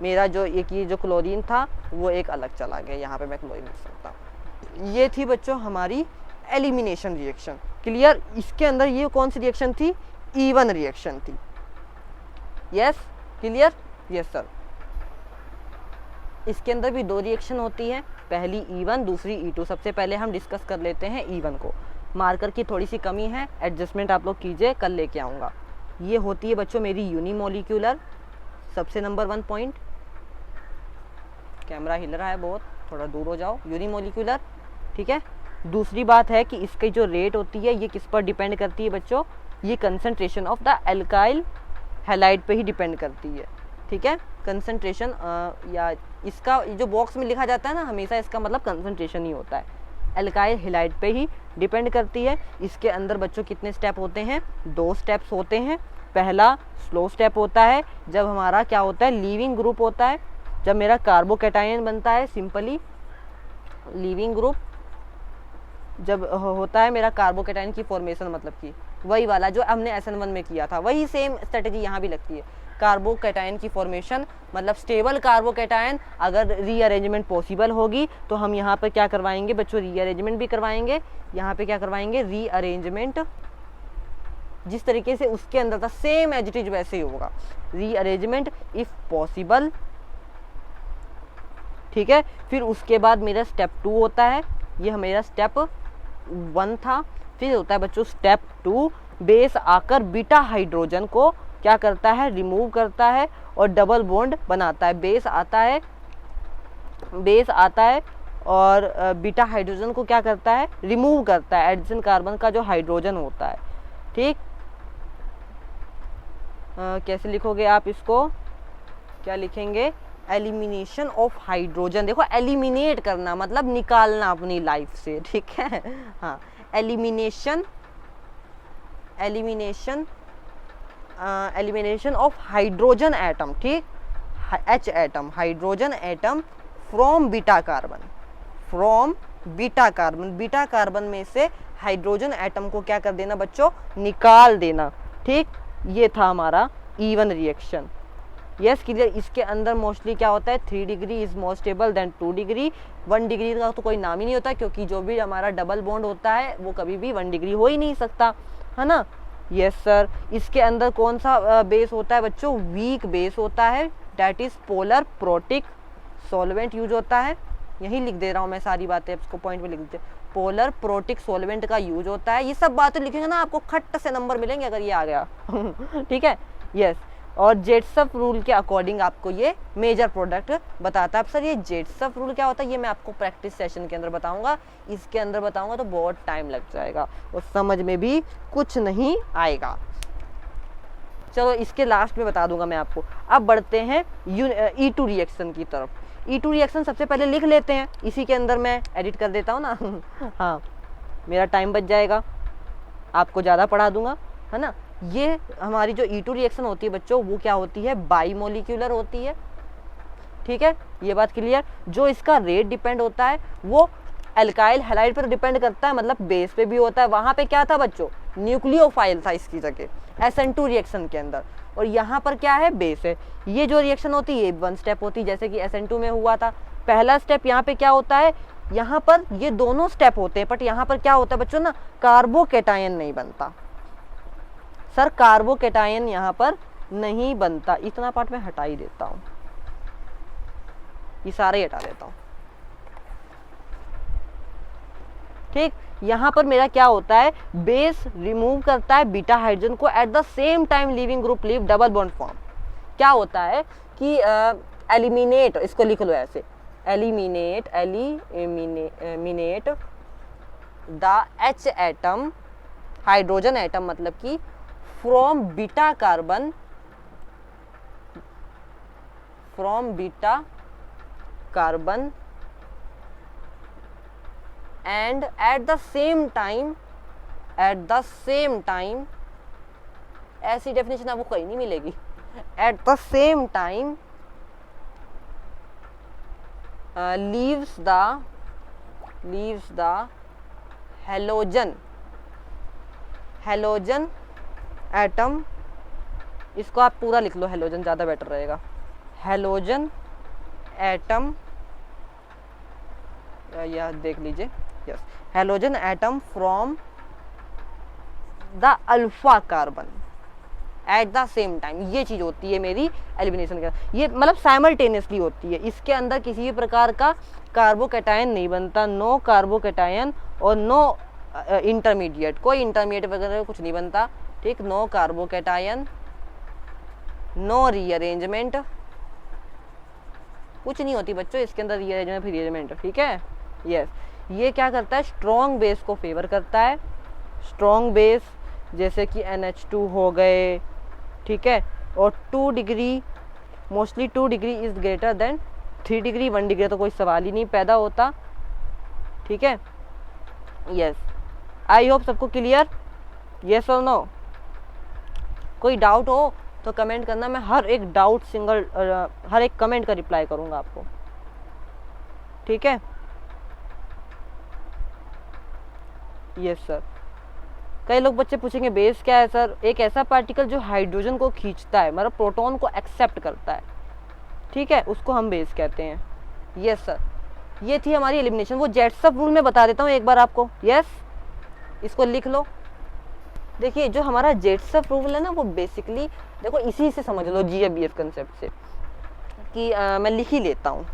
मेरा जो ये जो क्लोरीन था वो एक अलग चला गया, यहाँ पे मैं क्लोरीन लिख सकता हूँ। ये थी बच्चों हमारी एलिमिनेशन रिएक्शन, क्लियर। इसके अंदर ये कौन सी रिएक्शन थी, E1 रिएक्शन थी, यस क्लियर, यस सर। इसके अंदर भी 2 रिएक्शन होती है, पहली E1, दूसरी E2। सबसे पहले हम डिस्कस कर लेते हैं E1 को। मार्कर की थोड़ी सी कमी है, एडजस्टमेंट आप लोग कीजिए, कल लेके आऊँगा। ये होती है बच्चों मेरी यूनिमोलिक्यूलर, सबसे नंबर 1 पॉइंट। कैमरा हिल रहा है बहुत, थोड़ा दूर हो जाओ। यूनिमोलिक्यूलर, ठीक है। दूसरी बात है कि इसकी जो रेट होती है ये किस पर डिपेंड करती है बच्चों, ये concentration of the alkyl halide पे ही डिपेंड करती है, ठीक है। कंसंट्रेशन या इसका जो बॉक्स में लिखा जाता है ना, हमेशा इसका मतलब कंसंट्रेशन ही होता है, एल्काइल हैलाइड पे ही डिपेंड करती है। इसके अंदर बच्चों कितने स्टेप होते हैं, 2 स्टेप्स होते हैं। पहला स्लो स्टेप होता है जब हमारा क्या होता है, लीविंग ग्रुप होता है, जब मेरा कार्बोकैटायन बनता है, सिंपली लीविंग ग्रुप जब होता है मेरा कार्बोकैटायन की फॉर्मेशन, मतलब कि वही वाला जो हमने SN1 में किया था, वही सेम स्ट्रेटजी यहाँ भी लगती है। कार्बोकैटायन की फॉर्मेशन मतलब स्टेबल कार्बोकैटायन, अगर रीअरेंजमेंट पॉसिबल होगी तो हम यहाँ पर क्या करवाएंगे बच्चों, रीअरेंजमेंट भी करवाएंगे। यहाँ पे क्या करवाएंगे, रीअरेंजमेंट, जिस तरीके से उसके अंदर था सेम एज इट इज वैसे ही होगा, रीअरेंजमेंट इफ पॉसिबल, ठीक है। फिर उसके बाद मेरा स्टेप 2 होता है, ये मेरा स्टेप 1 था। फिर होता है बच्चों स्टेप 2, बेस आकर बीटा हाइड्रोजन को क्या करता है, रिमूव करता है और डबल बॉन्ड बनाता है। बेस आता है और बीटा हाइड्रोजन को क्या करता है, रिमूव करता है, एडिशन कार्बन का जो हाइड्रोजन होता है, ठीक। कैसे लिखोगे आप इसको, क्या लिखेंगे, एलिमिनेशन ऑफ हाइड्रोजन। देखो एलिमिनेट करना मतलब निकालना अपनी लाइफ से, ठीक है। हाँ, एलिमिनेशन ऑफ हाइड्रोजन एटम, ठीक, H atom, hydrogen atom from beta carbon, beta carbon में से हाइड्रोजन एटम को क्या कर देना बच्चों, निकाल देना, ठीक। ये था हमारा E1 रिएक्शन, यस क्लियर। इसके अंदर मोस्टली क्या होता है, 3 degree is more stable then 2 degree. 1 degree का तो कोई नाम ही नहीं होता, क्योंकि जो भी हमारा डबल बॉन्ड होता है वो कभी भी 1 डिग्री हो ही नहीं सकता, है ना, यस सर। इसके अंदर कौन सा बेस होता है बच्चों, वीक बेस होता है, that is polar protic solvent use होता है। यही लिख दे रहा हूँ मैं सारी बातें, इसको पॉइंट में लिख देते, पोलर प्रोटिक सॉल्वेंट का यूज होता है। ये सब बातें लिखेंगे ना आपको खट्ट से नंबर मिलेंगे अगर ये आ गया ठीक है, यस। और जेट्सफ रूल के अकॉर्डिंग आपको ये मेजर प्रोडक्ट बताता है। अब सर ये जेट्सफ रूल क्या होता है, ये मैं आपको प्रैक्टिस सेशन के अंदर बताऊंगा, इसके अंदर बताऊंगा तो बहुत टाइम लग जाएगा और समझ में भी कुछ नहीं आएगा। चलो इसके लास्ट में बता दूंगा मैं आपको। अब बढ़ते हैं E2 रिएक्शन की तरफ। E2 रिएक्शन सबसे पहले लिख लेते हैं, इसी के अंदर मैं एडिट कर देता हूँ ना हाँ, मेरा टाइम बच जाएगा। आपको ज़्यादा पढ़ा दूंगा, है ना। ये हमारी जो E2 रिएक्शन होती है बच्चों, वो क्या होती है, बाईमोलिक्यूलर होती है, ठीक है, ये बात क्लियर। जो इसका रेट डिपेंड होता है वो एल्काइल हैलाइड पर डिपेंड करता है, मतलब बेस पे भी होता है। वहाँ पे क्या था बच्चों, न्यूक्लियोफाइल था इसकी जगह SN2 रिएक्शन के अंदर, और यहाँ पर क्या है, बेस है। ये जो रिएक्शन होती है ये 1 स्टेप होती है, जैसे कि SN2 में हुआ था। पहला स्टेप यहाँ पे क्या होता है, यहाँ पर ये दोनों स्टेप होते हैं, बट यहाँ पर क्या होता है बच्चों ना, कार्बोकेटायन नहीं बनता सर, कार्बोकेटायन यहाँ पर नहीं बनता। इतना पार्ट मैं हटा ही देता हूँ, ये सारे हटा देता हूँ, ठीक। यहाँ पर मेरा क्या होता है, बेस रिमूव करता है बीटा हाइड्रोजन को, at the same time leaving group leave double bond form. क्या होता है कि एलिमिनेट, इसको लिख लो ऐसे, eliminate the H atom, hydrogen atom मतलब कि from beta carbon and at the same time ऐसी डेफिनेशन आपको कहीं नहीं मिलेगी। at the same time leaves the halogen atom, इसको आप पूरा लिख लो, हेलोजन ज़्यादा बेटर रहेगा। हेलोजन एटम, यह देख लीजिए, yes, halogen atom from the alpha carbon at the same time. ये चीज होती है मेरी एलिमिनेशन का, ये मतलब साइमल्टेनियसली होती है। इसके अंदर किसी भी प्रकार का कार्बोकेटायन नहीं बनता, नो कार्बोकेटायन और नो इंटरमीडिएट, कोई इंटरमीडिएट वगैरह कुछ नहीं बनता, ठीक। नो कार्बोकेटायन, नो रीअरेंजमेंट, कुछ नहीं होती बच्चों इसके अंदर रीअरेंजमेंट फिर रीअरेंजमेंट, ठीक है, यस। ये क्या करता है, स्ट्रॉन्ग बेस को फेवर करता है। स्ट्रॉन्ग बेस जैसे कि NH2 हो गए, ठीक है, और 2 degree, mostly 2 degree is greater than 3 degree, 1 degree तो कोई सवाल ही नहीं पैदा होता, ठीक है, यस। आई होप सबको क्लियर, यस और नो। कोई डाउट हो तो कमेंट करना, मैं हर एक डाउट हर एक कमेंट का रिप्लाई करूंगा आपको, ठीक है, यस सर। कई लोग बच्चे पूछेंगे बेस क्या है सर, एक ऐसा पार्टिकल जो हाइड्रोजन को खींचता है, मतलब प्रोटॉन को एक्सेप्ट करता है, ठीक है, उसको हम बेस कहते हैं, यस सर। ये थी हमारी एलिमिनेशन। वो जेट्सअप रूल में बता देता हूँ एक बार आपको, यस, इसको लिख लो। देखिए जो हमारा जेट्सअप रूल है ना, वो बेसिकली देखो इसी से समझ लो, GFBF कंसेप्ट से, कि मैं लिख ही लेता हूँ,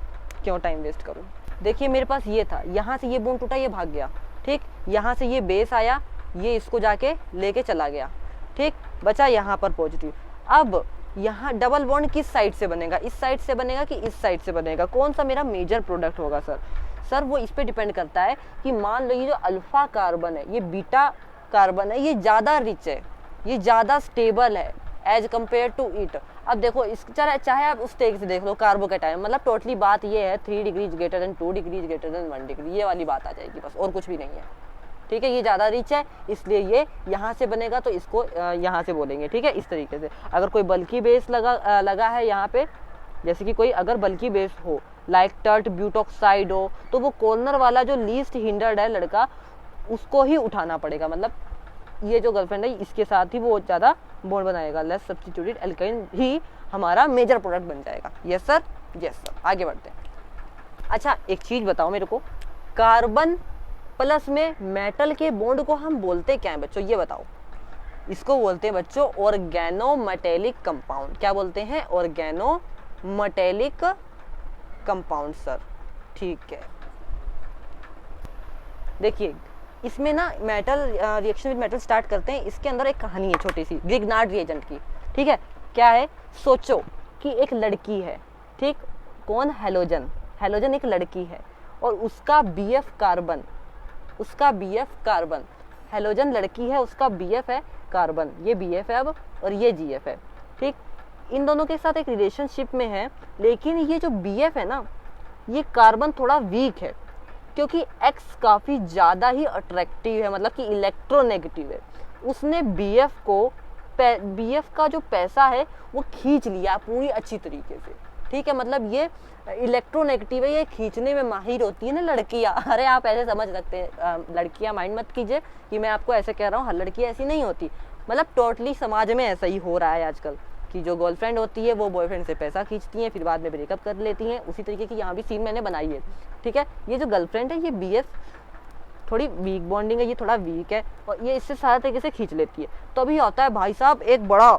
क्यों टाइम वेस्ट करूँ। देखिए मेरे पास ये था, यहाँ से ये बॉन्ड टूटा, ये भाग गया, ठीक, यहाँ से ये बेस आया, ये इसको जाके लेके चला गया, ठीक, बचा यहाँ पर पॉजिटिव। अब यहाँ डबल बॉन्ड किस साइड से बनेगा, इस साइड से बनेगा कि इस साइड से बनेगा, कौन सा मेरा मेजर प्रोडक्ट होगा सर वो इस पे डिपेंड करता है कि मान लो ये जो अल्फा कार्बन है, ये बीटा कार्बन है, ये ज़्यादा रिच है, ये ज़्यादा स्टेबल है एज कम्पेयर टू इट। अब देखो इस चाहे आप उस तरीके से देख लो, कार्बोकेटायन मतलब टोटली बात ये है 3 degree greater than 2 degree greater than 1 degree, ये वाली बात आ जाएगी बस, और कुछ भी नहीं है, ठीक है। ये ज़्यादा रिच है इसलिए ये यहाँ से बनेगा, तो इसको यहाँ से बोलेंगे, ठीक है, इस तरीके से। अगर कोई बल्कि बेस लगा है यहाँ पे, जैसे कि कोई अगर बल्कि बेस हो लाइक टर्ट ब्यूटॉक्साइड हो, तो वो कॉर्नर वाला जो लीस्ट हिंडर्ड है लड़का, उसको ही उठाना पड़ेगा, मतलब ये जो गर्लफ्रेंड है इसके साथ ही वो ज़्यादा बॉन्ड बनाएगा, लेस सब्स्टिट्यूटेड एल्काइन ही हमारा मेजर प्रोडक्ट बन जाएगा। यस सर, यस सर, आगे बढ़ते हैं। अच्छा एक चीज़ बताओ मेरे को, कार्बन प्लस में मेटल के बॉन्ड को हम बोलते क्या है बच्चों, ये बताओ। इसको बोलते हैं बच्चों ऑर्गेनोमेटेलिक कंपाउंड। क्या बोलते हैं, ऑर्गेनोमेटेलिक कंपाउंड सर, ठीक है। देखिए इसमें ना metal reaction with metal start करते हैं, इसके अंदर एक कहानी है छोटी सी ग्रिग्नार्ड रिएजेंट की, ठीक है। क्या है, सोचो कि एक लड़की है, ठीक, कौन, हेलोजन एक लड़की है, और उसका BF कार्बन, हेलोजन लड़की है, उसका BF है कार्बन, ये BF है अब, और ये GF है, ठीक। इन दोनों के साथ एक रिलेशनशिप में है, लेकिन ये जो BF है ना, ये कार्बन थोड़ा वीक है, क्योंकि X काफ़ी ज़्यादा ही अट्रैक्टिव है, मतलब कि इलेक्ट्रोनेगेटिव है। उसने BF का जो पैसा है वो खींच लिया पूरी अच्छी तरीके से, ठीक है। मतलब ये इलेक्ट्रोनेगेटिव है, ये खींचने में माहिर होती है ना लड़कियां। अरे आप ऐसे समझ सकते हैं, लड़कियां माइंड मत कीजिए कि मैं आपको ऐसे कह रहा हूँ, हर लड़की ऐसी नहीं होती। मतलब टोटली समाज में ऐसा ही हो रहा है आजकल कि जो गर्लफ्रेंड होती है वो बॉयफ्रेंड से पैसा खींचती हैं, फिर बाद में ब्रेकअप कर लेती हैं। उसी तरीके की यहाँ भी सीन मैंने बनाई है, ठीक है। ये जो गर्लफ्रेंड है ये BF थोड़ी वीक बॉन्डिंग है, ये थोड़ा वीक है और ये इससे सारे तरीके से खींच लेती है। तभी आता है भाई साहब एक बड़ा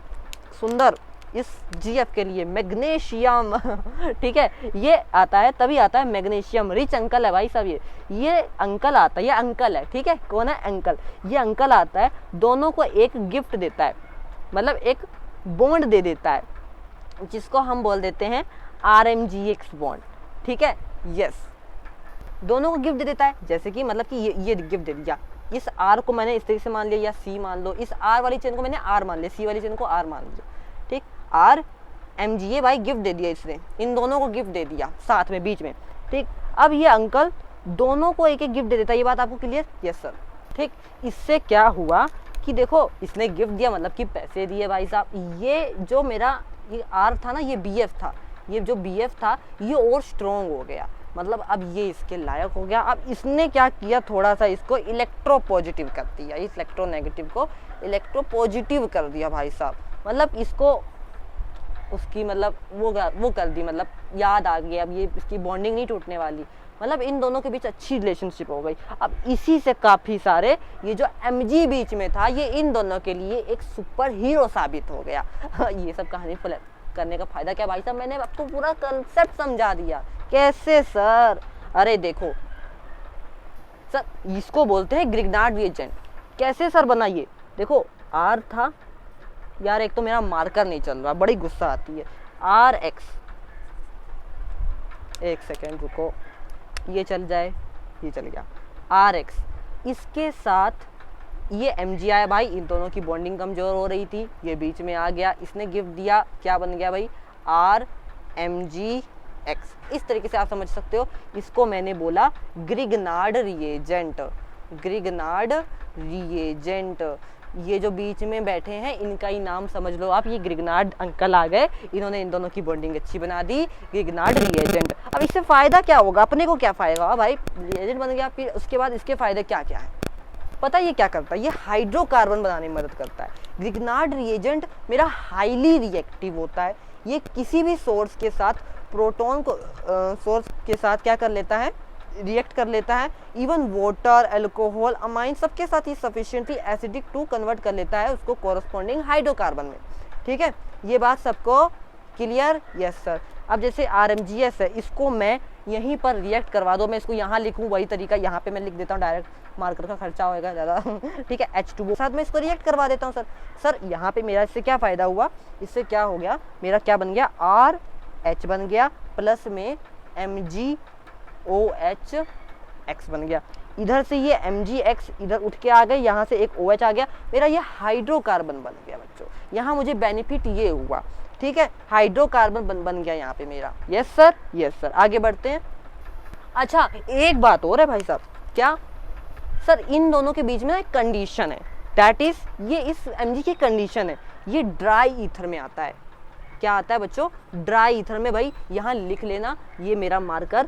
सुंदर इस GF के लिए मैग्नीशियम ठीक है, ये आता है, तभी आता है मैग्नीशियम। रिच अंकल है भाई साहब, ये अंकल आता है, ये अंकल है, ठीक है। कौन है? अंकल। ये अंकल आता है, दोनों को एक गिफ्ट देता है, मतलब एक बॉन्ड दे देता है, जिसको हम बोल देते हैं RMGX बॉन्ड, ठीक है। यस, दोनों को गिफ्ट दे देता है। जैसे कि मतलब कि ये गिफ्ट दे दिया, इस R को मैंने इस तरीके से मान लिया, या C मान लो, इस R वाली चेन को मैंने R मान लिया, C वाली चेन को R मान लिया, ठीक। RMGA भाई गिफ्ट दे दिया इसने, इन दोनों को गिफ्ट दे दिया साथ में बीच में, ठीक। अब ये अंकल दोनों को एक एक गिफ्ट दे देता है, ये बात आपको क्लियर? यस सर, ठीक। इससे क्या हुआ कि देखो इसने गिफ्ट दिया मतलब कि पैसे दिए भाई साहब। ये जो मेरा ये R था ना, ये BF था, ये जो BF था ये और स्ट्रॉन्ग हो गया, मतलब अब ये इसके लायक हो गया। अब इसने क्या किया, थोड़ा सा इसको इलेक्ट्रो पॉजिटिव कर दिया, इस इलेक्ट्रो नेगेटिव को इलेक्ट्रो पॉजिटिव कर दिया भाई साहब। मतलब इसको उसकी मतलब वो कर दी, मतलब याद आ गई, अब ये इसकी बॉन्डिंग नहीं टूटने वाली, मतलब इन दोनों के बीच अच्छी रिलेशनशिप हो गई। अब इसी से काफ़ी सारे ये जो MG बीच में था ये इन दोनों के लिए एक सुपर हीरो साबित हो गया। ये सब कहानी करने का फायदा क्या भाई साहब, मैंने आपको पूरा कंसेप्ट समझा दिया। कैसे सर? अरे देखो सर, इसको बोलते हैं ग्रिग्नार्ड रिएजेंट। कैसे सर बनाइए? देखो R था यार, एक तो मेरा मार्कर नहीं चल रहा, बड़ी गुस्सा आती है। RX, एक सेकेंड रुको, ये चल जाए, ये चल गया RX। इसके साथ ये MG आया भाई, इन दोनों की बॉन्डिंग कमजोर हो रही थी, ये बीच में आ गया, इसने गिफ्ट दिया, क्या बन गया भाई? RMGX। इस तरीके से आप समझ सकते हो। इसको मैंने बोला ग्रिग्नार्ड रिएजेंट। ग्रिग्नार्ड रिएजेंट, ये जो बीच में बैठे हैं इनका ही नाम समझ लो आप, ये ग्रिग्नार्ड अंकल आ गए, इन्होंने इन दोनों की बॉन्डिंग अच्छी बना दी, ग्रिग्नार्ड रिएजेंट। अब इससे फायदा क्या होगा, अपने को क्या फायदा होगा भाई? रिएजेंट बन गया, फिर उसके बाद इसके फायदे क्या क्या है पता है? ये क्या करता है? ये हाइड्रोकार्बन बनाने में मदद करता है। ग्रिग्नार्ड रिएजेंट मेरा हाईली रिएक्टिव होता है, ये किसी भी सोर्स के साथ, प्रोटॉन को सोर्स के साथ क्या कर लेता है? रिएक्ट कर लेता है। इवन वाटर, अल्कोहल, अमाइन सबके साथ ये सफिशिएंटली एसिडिक टू कन्वर्ट कर लेता है उसको कोरस्पॉन्डिंग हाइड्रोकार्बन में, ठीक है। ये बात सबको क्लियर? Yes sir. अब जैसे RMGS है, इसको मैं यहीं पर रिएक्ट करवा दो, मैं इसको यहाँ लिखूँ, वही तरीका यहाँ पे मैं लिख देता हूँ, डायरेक्ट मार्कर का खर्चा होएगा ज़्यादा ठीक है। H2O साथ में इसको रिएक्ट करवा देता हूँ सर यहाँ पे मेरा इससे क्या फ़ायदा हुआ? इससे क्या हो गया, मेरा क्या बन गया? RH बन गया, प्लस में MgOH बन गया। इधर से ये MgX इधर उठ के आ गए, यहाँ से एक OH आ गया, मेरा ये हाइड्रोकार्बन बन गया बच्चों। यहाँ मुझे बेनिफिट ये हुआ, ठीक है, हाइड्रोकार्बन बन गया यहाँ पे मेरा। Yes sir, yes sir. आगे बढ़ते हैं। अच्छा एक बात और है भाई साहब। क्या सर? इन दोनों के बीच में एक कंडीशन है, दैट इज ये इस Mg की कंडीशन है, ये ड्राई ईथर में आता है। क्या आता है बच्चों? ड्राई ईथर में। भाई यहाँ लिख लेना, ये मेरा मार्कर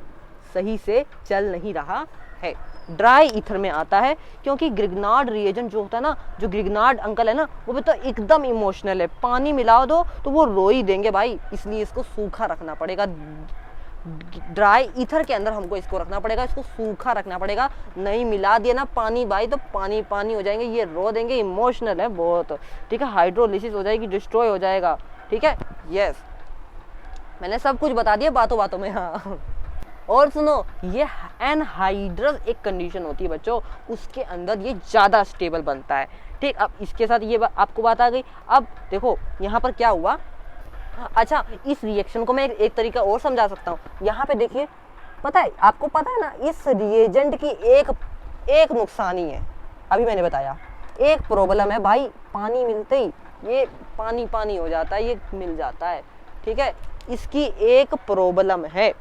सही से चल नहीं रहा है, ड्राई ईथर में आता है, क्योंकि ग्रिग्नार्ड रिएजेंट जो होता है ना, जो ग्रिग्नार्ड अंकल है ना, वो भी तो एकदम इमोशनल है, पानी मिला दो तो वो रो ही देंगे भाई, इसलिए इसको सूखा रखना पड़ेगा। ड्राई ईथर के अंदर हमको इसको रखना पड़ेगा, इसको सूखा रखना पड़ेगा। नहीं मिला दिया ना पानी भाई तो पानी पानी हो जाएंगे, ये रो देंगे, इमोशनल है बहुत, ठीक है। हाइड्रोलिसिस हो जाएगी, डिस्ट्रॉय हो जाएगा, ठीक है। यस, मैंने सब कुछ बता दिया बातों बातों में। हाँ और सुनो, ये एनहाइड्रस एक कंडीशन होती है बच्चों, उसके अंदर ये ज़्यादा स्टेबल बनता है, ठीक। अब इसके साथ ये आपको बात आ गई। अब देखो यहाँ पर क्या हुआ। अच्छा इस रिएक्शन को मैं एक तरीका और समझा सकता हूँ। यहाँ पे देखिए, पता है आपको, पता है ना, इस रिएजेंट की एक नुकसान ही है, अभी मैंने बताया। एक प्रॉब्लम है भाई, पानी मिलते ही ये पानी पानी हो जाता है, ये मिल जाता है, ठीक है। इसकी एक प्रॉब्लम है,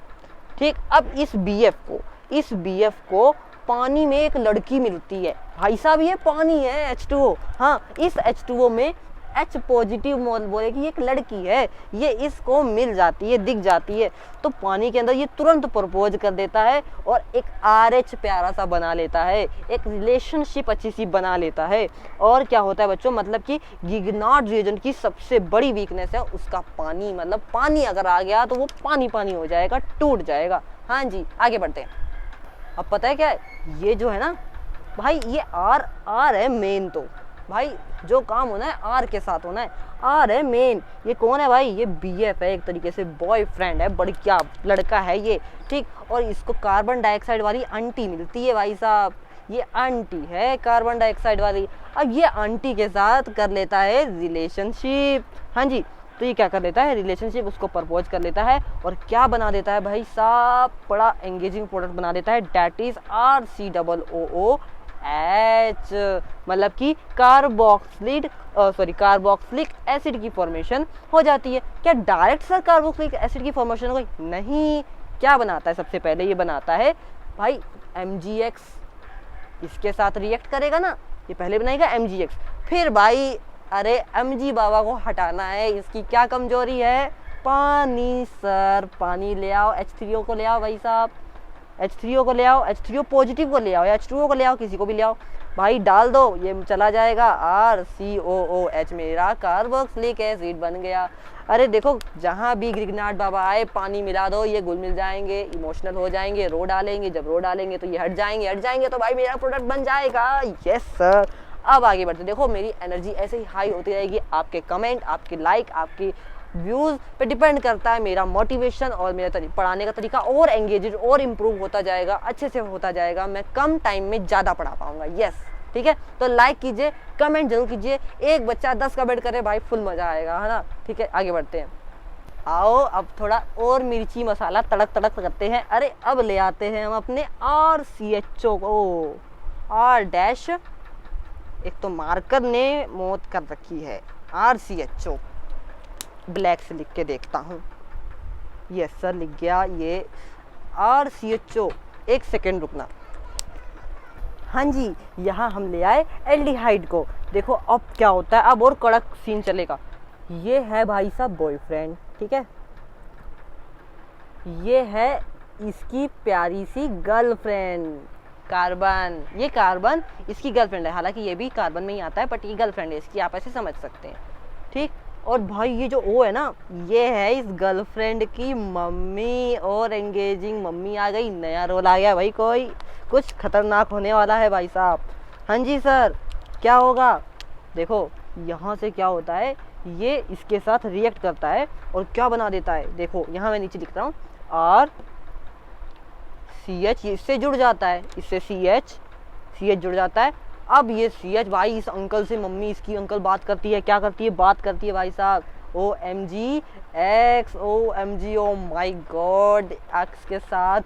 ठीक। अब इस BF को पानी में एक लड़की मिलती है भाई साहब, ये पानी है H2O। हाँ, इस H2O में H पॉजिटिव मोल बोले कि एक लड़की है, ये इसको मिल जाती है, दिख जाती है, तो पानी के अंदर ये तुरंत प्रपोज कर देता है और एक RH प्यारा सा बना लेता है, एक रिलेशनशिप अच्छी सी बना लेता है। और क्या होता है बच्चों, मतलब कि गिगनार्ड रीजन की सबसे बड़ी वीकनेस है उसका पानी, मतलब पानी अगर आ गया तो वो पानी पानी हो जाएगा, टूट जाएगा। हाँ जी, आगे बढ़ते हैं। अब पता है क्या है, ये जो है ना भाई, ये आर है मेन, तो भाई जो काम होना है आर के साथ होना है, आर है मेन। ये कौन है भाई, ये BF है, एक तरीके से बॉयफ्रेंड है, बढ़िया लड़का है ये, ठीक। और इसको कार्बन डाइऑक्साइड वाली आंटी मिलती है भाई साहब, ये आंटी है कार्बन डाइऑक्साइड वाली। अब ये आंटी के साथ कर लेता है रिलेशनशिप। हाँ जी, तो ये क्या कर लेता है, रिलेशनशिप, उसको प्रपोज कर लेता है और क्या बना देता है भाई साहब, बड़ा एंगेजिंग प्रोडक्ट बना देता है, डैट इज RCOOH, मतलब कि कार्बोक्सिलिक एसिड की फॉर्मेशन हो जाती है। क्या डायरेक्ट सर कार्बोक्सिलिक एसिड की फॉर्मेशन हो गई? नहीं, क्या बनाता है सबसे पहले, ये बनाता है भाई MgX, इसके साथ रिएक्ट करेगा ना, ये पहले बनाएगा MgX, फिर भाई अरे MG बाबा को हटाना है, इसकी क्या कमजोरी है, पानी सर, पानी ले आओ, H3O को ले आओ भाई साहब, H3O को ले आओ, H3O पॉजिटिव को ले आओ या H2O को ले आओ, किसी को भी ले आओ भाई, डाल दो, ये चला जाएगा RCOOH, मेरा कार्बोक्सिलिक एसिड बन गया। अरे देखो, जहाँ भी गिगनार्ड बाबा आए पानी मिला दो, ये घुल मिल जाएंगे, इमोशनल हो जाएंगे, रो डालेंगे, जब रो डालेंगे तो ये हट जाएंगे तो भाई मेरा प्रोडक्ट बन जाएगा। Yes sir. अब आगे बढ़ते, देखो मेरी एनर्जी ऐसे ही हाई होती रहेगी, आपके कमेंट, आपके लाइक, आपकी व्यूज़ पे डिपेंड करता है मेरा मोटिवेशन और मेरा पढ़ाने का तरीका और एंगेजेड और इम्प्रूव होता जाएगा, अच्छे से होता जाएगा, मैं कम टाइम में ज़्यादा पढ़ा पाऊंगा। यस, ठीक है, तो लाइक कीजिए, कमेंट जरूर कीजिए, एक बच्चा 10 कमेंट करे भाई, फुल मज़ा आएगा, है ना। ठीक है, आगे बढ़ते हैं। आओ अब थोड़ा और मिर्ची मसाला तड़क करते हैं। अरे अब ले आते हैं हम अपने RCHO को, R- एक तो मार्कर ने मौत कर रखी है, RCHO ब्लैक से लिख के देखता हूँ। यस सर, लिख गया ये RCHO। एक सेकेंड रुकना। हाँ जी, यहाँ हम ले आए एल्डिहाइड को। देखो अब क्या होता है, अब और कड़क सीन चलेगा। ये है भाई साहब बॉयफ्रेंड, ठीक है, ये है इसकी प्यारी सी गर्लफ्रेंड कार्बन, ये कार्बन इसकी गर्लफ्रेंड है, हालांकि ये भी कार्बन में ही आता है, बट ये गर्लफ्रेंड है इसकी, आप ऐसे समझ सकते हैं, ठीक। और भाई ये जो O है ना, ये है इस गर्लफ्रेंड की मम्मी, और एंगेजिंग मम्मी आ गई, नया रोल आ गया भाई, कोई कुछ खतरनाक होने वाला है भाई साहब। हाँ जी सर, क्या होगा, देखो यहाँ से क्या होता है, ये इसके साथ रिएक्ट करता है और क्या बना देता है, देखो यहाँ मैं नीचे लिखता हूँ RCH, इससे जुड़ जाता है, इससे CH जुड़ जाता है। अब ये CH भाई इस अंकल से, मम्मी इसकी अंकल बात करती है, क्या करती है, बात करती है भाई साहब, OMGX, OMG, ओ माई गॉड, एक्स के साथ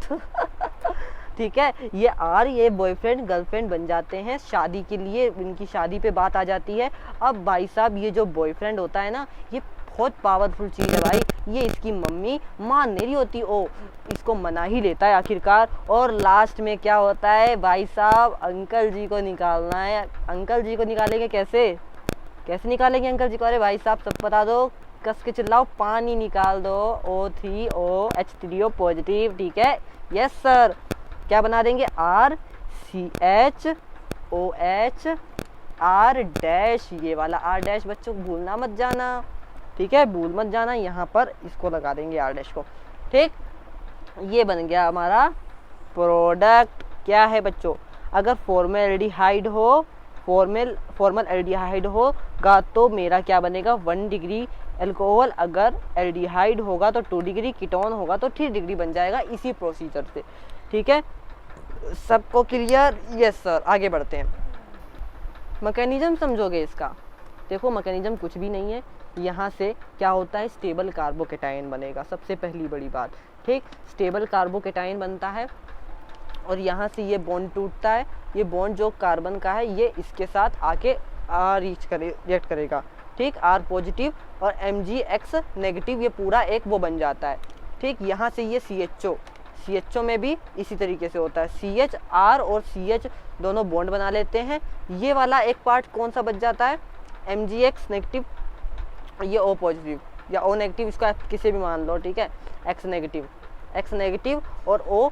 ठीक है, ये बॉयफ्रेंड गर्लफ्रेंड बन जाते हैं शादी के लिए, इनकी शादी पे बात आ जाती है। अब भाई साहब ये जो बॉयफ्रेंड होता है ना, ये बहुत पावरफुल चीज़ है भाई, ये इसकी मम्मी मान नहीं रही होती, इसको मना ही लेता है आखिरकार। और लास्ट में क्या होता है भाई साहब, अंकल जी को निकालना है। अंकल जी को निकालेंगे कैसे निकालेंगे अंकल जी को, अरे भाई साहब सब बता दो, कस के चिल्लाओ, पानी निकाल दो, O3O H3O पॉजिटिव, ठीक है। यस सर, क्या बना देंगे, RCHOH R-, ये वाला R- बच्चों भूलना मत जाना, ठीक है, भूल मत जाना, यहाँ पर इसको लगा देंगे R- को, ठीक। ये बन गया हमारा प्रोडक्ट। क्या है बच्चों, अगर फॉर्मल एल्डिहाइड होगा तो मेरा क्या बनेगा, 1 डिग्री अल्कोहल, अगर एल्डिहाइड होगा तो 2 डिग्री, कीटोन होगा तो 3 डिग्री बन जाएगा, इसी प्रोसीजर से, ठीक है। सबको क्लियर? यस सर, आगे बढ़ते हैं। मैकेनिज्म समझोगे इसका, देखो मैकेनिज्म कुछ भी नहीं है, यहाँ से क्या होता है, स्टेबल कार्बोकेटाइन बनेगा, सबसे पहली बड़ी बात, ठीक। स्टेबल कार्बोकेटाइन बनता है और यहाँ से ये बॉन्ड टूटता है, ये बॉन्ड जो कार्बन का है ये इसके साथ आके रिएक्ट करेगा, ठीक, R पॉजिटिव और MgX नेगेटिव, ये पूरा एक वो बन जाता है, ठीक। यहाँ से ये CHO में भी इसी तरीके से होता है, CHR और CH दोनों बॉन्ड बना लेते हैं। ये वाला एक पार्ट कौन सा बच जाता है, MgX नेगेटिव, ये O पॉजिटिव या O नेगेटिव, इसका किसी भी मान लो, ठीक है, X नेगेटिव और O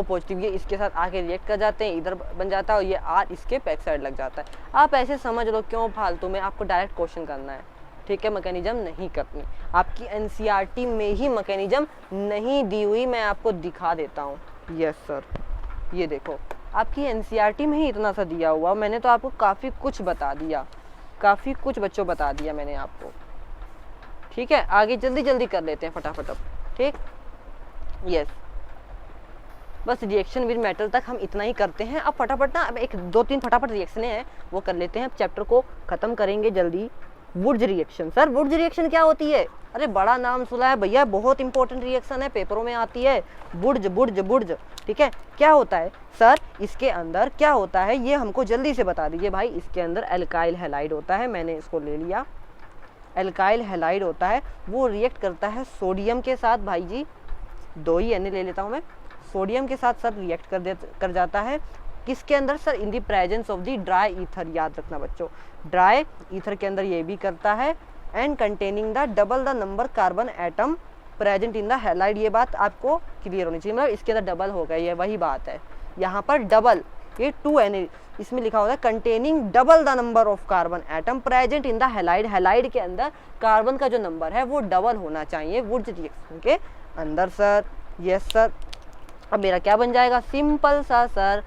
पॉजिटिव, ये इसके साथ आके रिएक्ट कर जाते हैं, इधर बन जाता है और ये R इसके बैक साइड लग जाता है। आप ऐसे समझ लो, क्यों फालतू में आपको डायरेक्ट क्वेश्चन करना है, ठीक है, मैकेनिज्म नहीं करनी। आपकी NCERT में ही मैकेनिज्म नहीं दी हुई, मैं आपको दिखा देता हूँ। यस सर, ये देखो आपकी NCERT में ही इतना सा दिया हुआ, मैंने तो आपको काफ़ी कुछ बता दिया, काफ़ी कुछ बच्चों बता दिया मैंने आपको, ठीक है। आगे जल्दी जल्दी कर लेते हैं फटाफट अब, ठीक। यस, बस रिएक्शन विद मेटल तक हम इतना ही करते हैं। अब फटाफट ना, अब 1-2-3 फटाफट रिएक्शनें हैं वो कर लेते हैं, चैप्टर को ख़त्म करेंगे जल्दी। Wurtz reaction, sir Wurtz reaction क्या होती है? अरे बड़ा नाम सुना है भैया, बहुत इंपॉर्टेंट रिएक्शन है, पेपरों में आती है। वुड्स, ठीक है, क्या होता है सर इसके अंदर, क्या होता है ये हमको जल्दी से बता दीजिए भाई। इसके अंदर एल्काइल हैलाइड होता है, मैंने इसको ले लिया, एल्काइल हैलाइड होता है, वो रिएक्ट करता है सोडियम के साथ, भाई जी 2 ही Na ले लेता हूँ मैं, सोडियम के साथ सर रिएक्ट कर जाता है। किसके अंदर sir? In the presence of the dry ether, याद रखना बच्चों, ड्राई ईथर के अंदर ये भी करता है। And containing the double the number carbon atom present in the halide, ये बात आपको क्लियर होनी चाहिए, मतलब इसके अंदर डबल हो गया, ये वही बात है यहाँ पर डबल, ये 2 Na इसमें लिखा होता है, containing double the number of carbon atom present in the halide, halide के अंदर कार्बन का जो नंबर है वो डबल होना चाहिए वुड्स रिएक्शन के अंदर सर। यस सर, अब मेरा क्या बन जाएगा, सिंपल सा सर,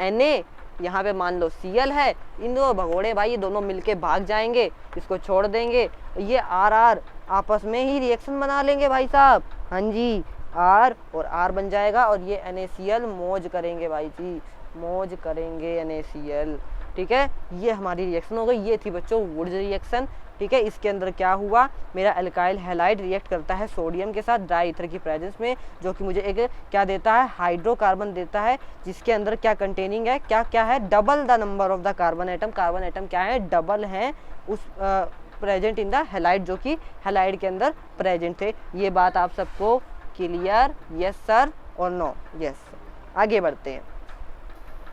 Na यहाँ पे मान लो Cl है, इन दो भगोड़े भाई ये दोनों मिलके भाग जाएंगे, इसको छोड़ देंगे, ये RR आपस में ही रिएक्शन बना लेंगे भाई साहब, हाँ जी, R और R बन जाएगा और ये NaCl मौज करेंगे भाई जी, मौज करेंगे NaCl, ठीक है। ये हमारी रिएक्शन हो गई, ये थी बच्चों वुड्स रिएक्शन, ठीक है। इसके अंदर क्या हुआ, मेरा एल्काइल हैलाइड रिएक्ट करता है सोडियम के साथ ड्राई ईथर की प्रेजेंस में, जो कि मुझे एक क्या देता है, हाइड्रोकार्बन देता है, जिसके अंदर क्या कंटेनिंग है, क्या क्या है, double the number of the carbon atom, carbon atom क्या है, डबल है उस प्रेजेंट इन द हैलाइड, जो कि हैलाइड के अंदर प्रेजेंट थे। ये बात आप सबको क्लियर? यस सर और नो? यस। आगे बढ़ते हैं,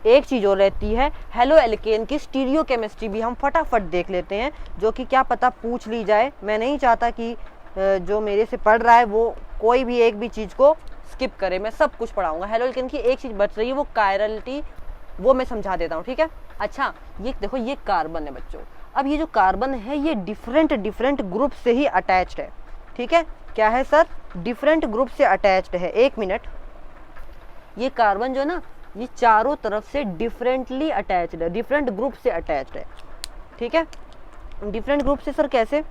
एक चीज़ और रहती है, हेलो एल्केन की स्टीरियो केमिस्ट्री भी हम फटाफट देख लेते हैं, जो कि क्या पता पूछ ली जाए। मैं नहीं चाहता कि जो मेरे से पढ़ रहा है वो कोई भी एक भी चीज़ को स्किप करे, मैं सब कुछ पढ़ाऊंगा। हेलो एल्केन की एक चीज़ बच रही है, वो कायरलिटी, वो मैं समझा देता हूँ, ठीक है। अच्छा, ये देखो, ये कार्बन है बच्चों, अब ये जो कार्बन है ये डिफरेंट ग्रुप से ही अटैच्ड है, ठीक है। क्या है सर? डिफरेंट ग्रुप से अटैच्ड है। 1 मिनट, ये कार्बन जो है ना, ये चारों तरफ से डिफरेंटली अटैच्ड है, डिफरेंट ग्रुप से अटैच्ड है, ठीक है। डिफरेंट ग्रुप से सर कैसे?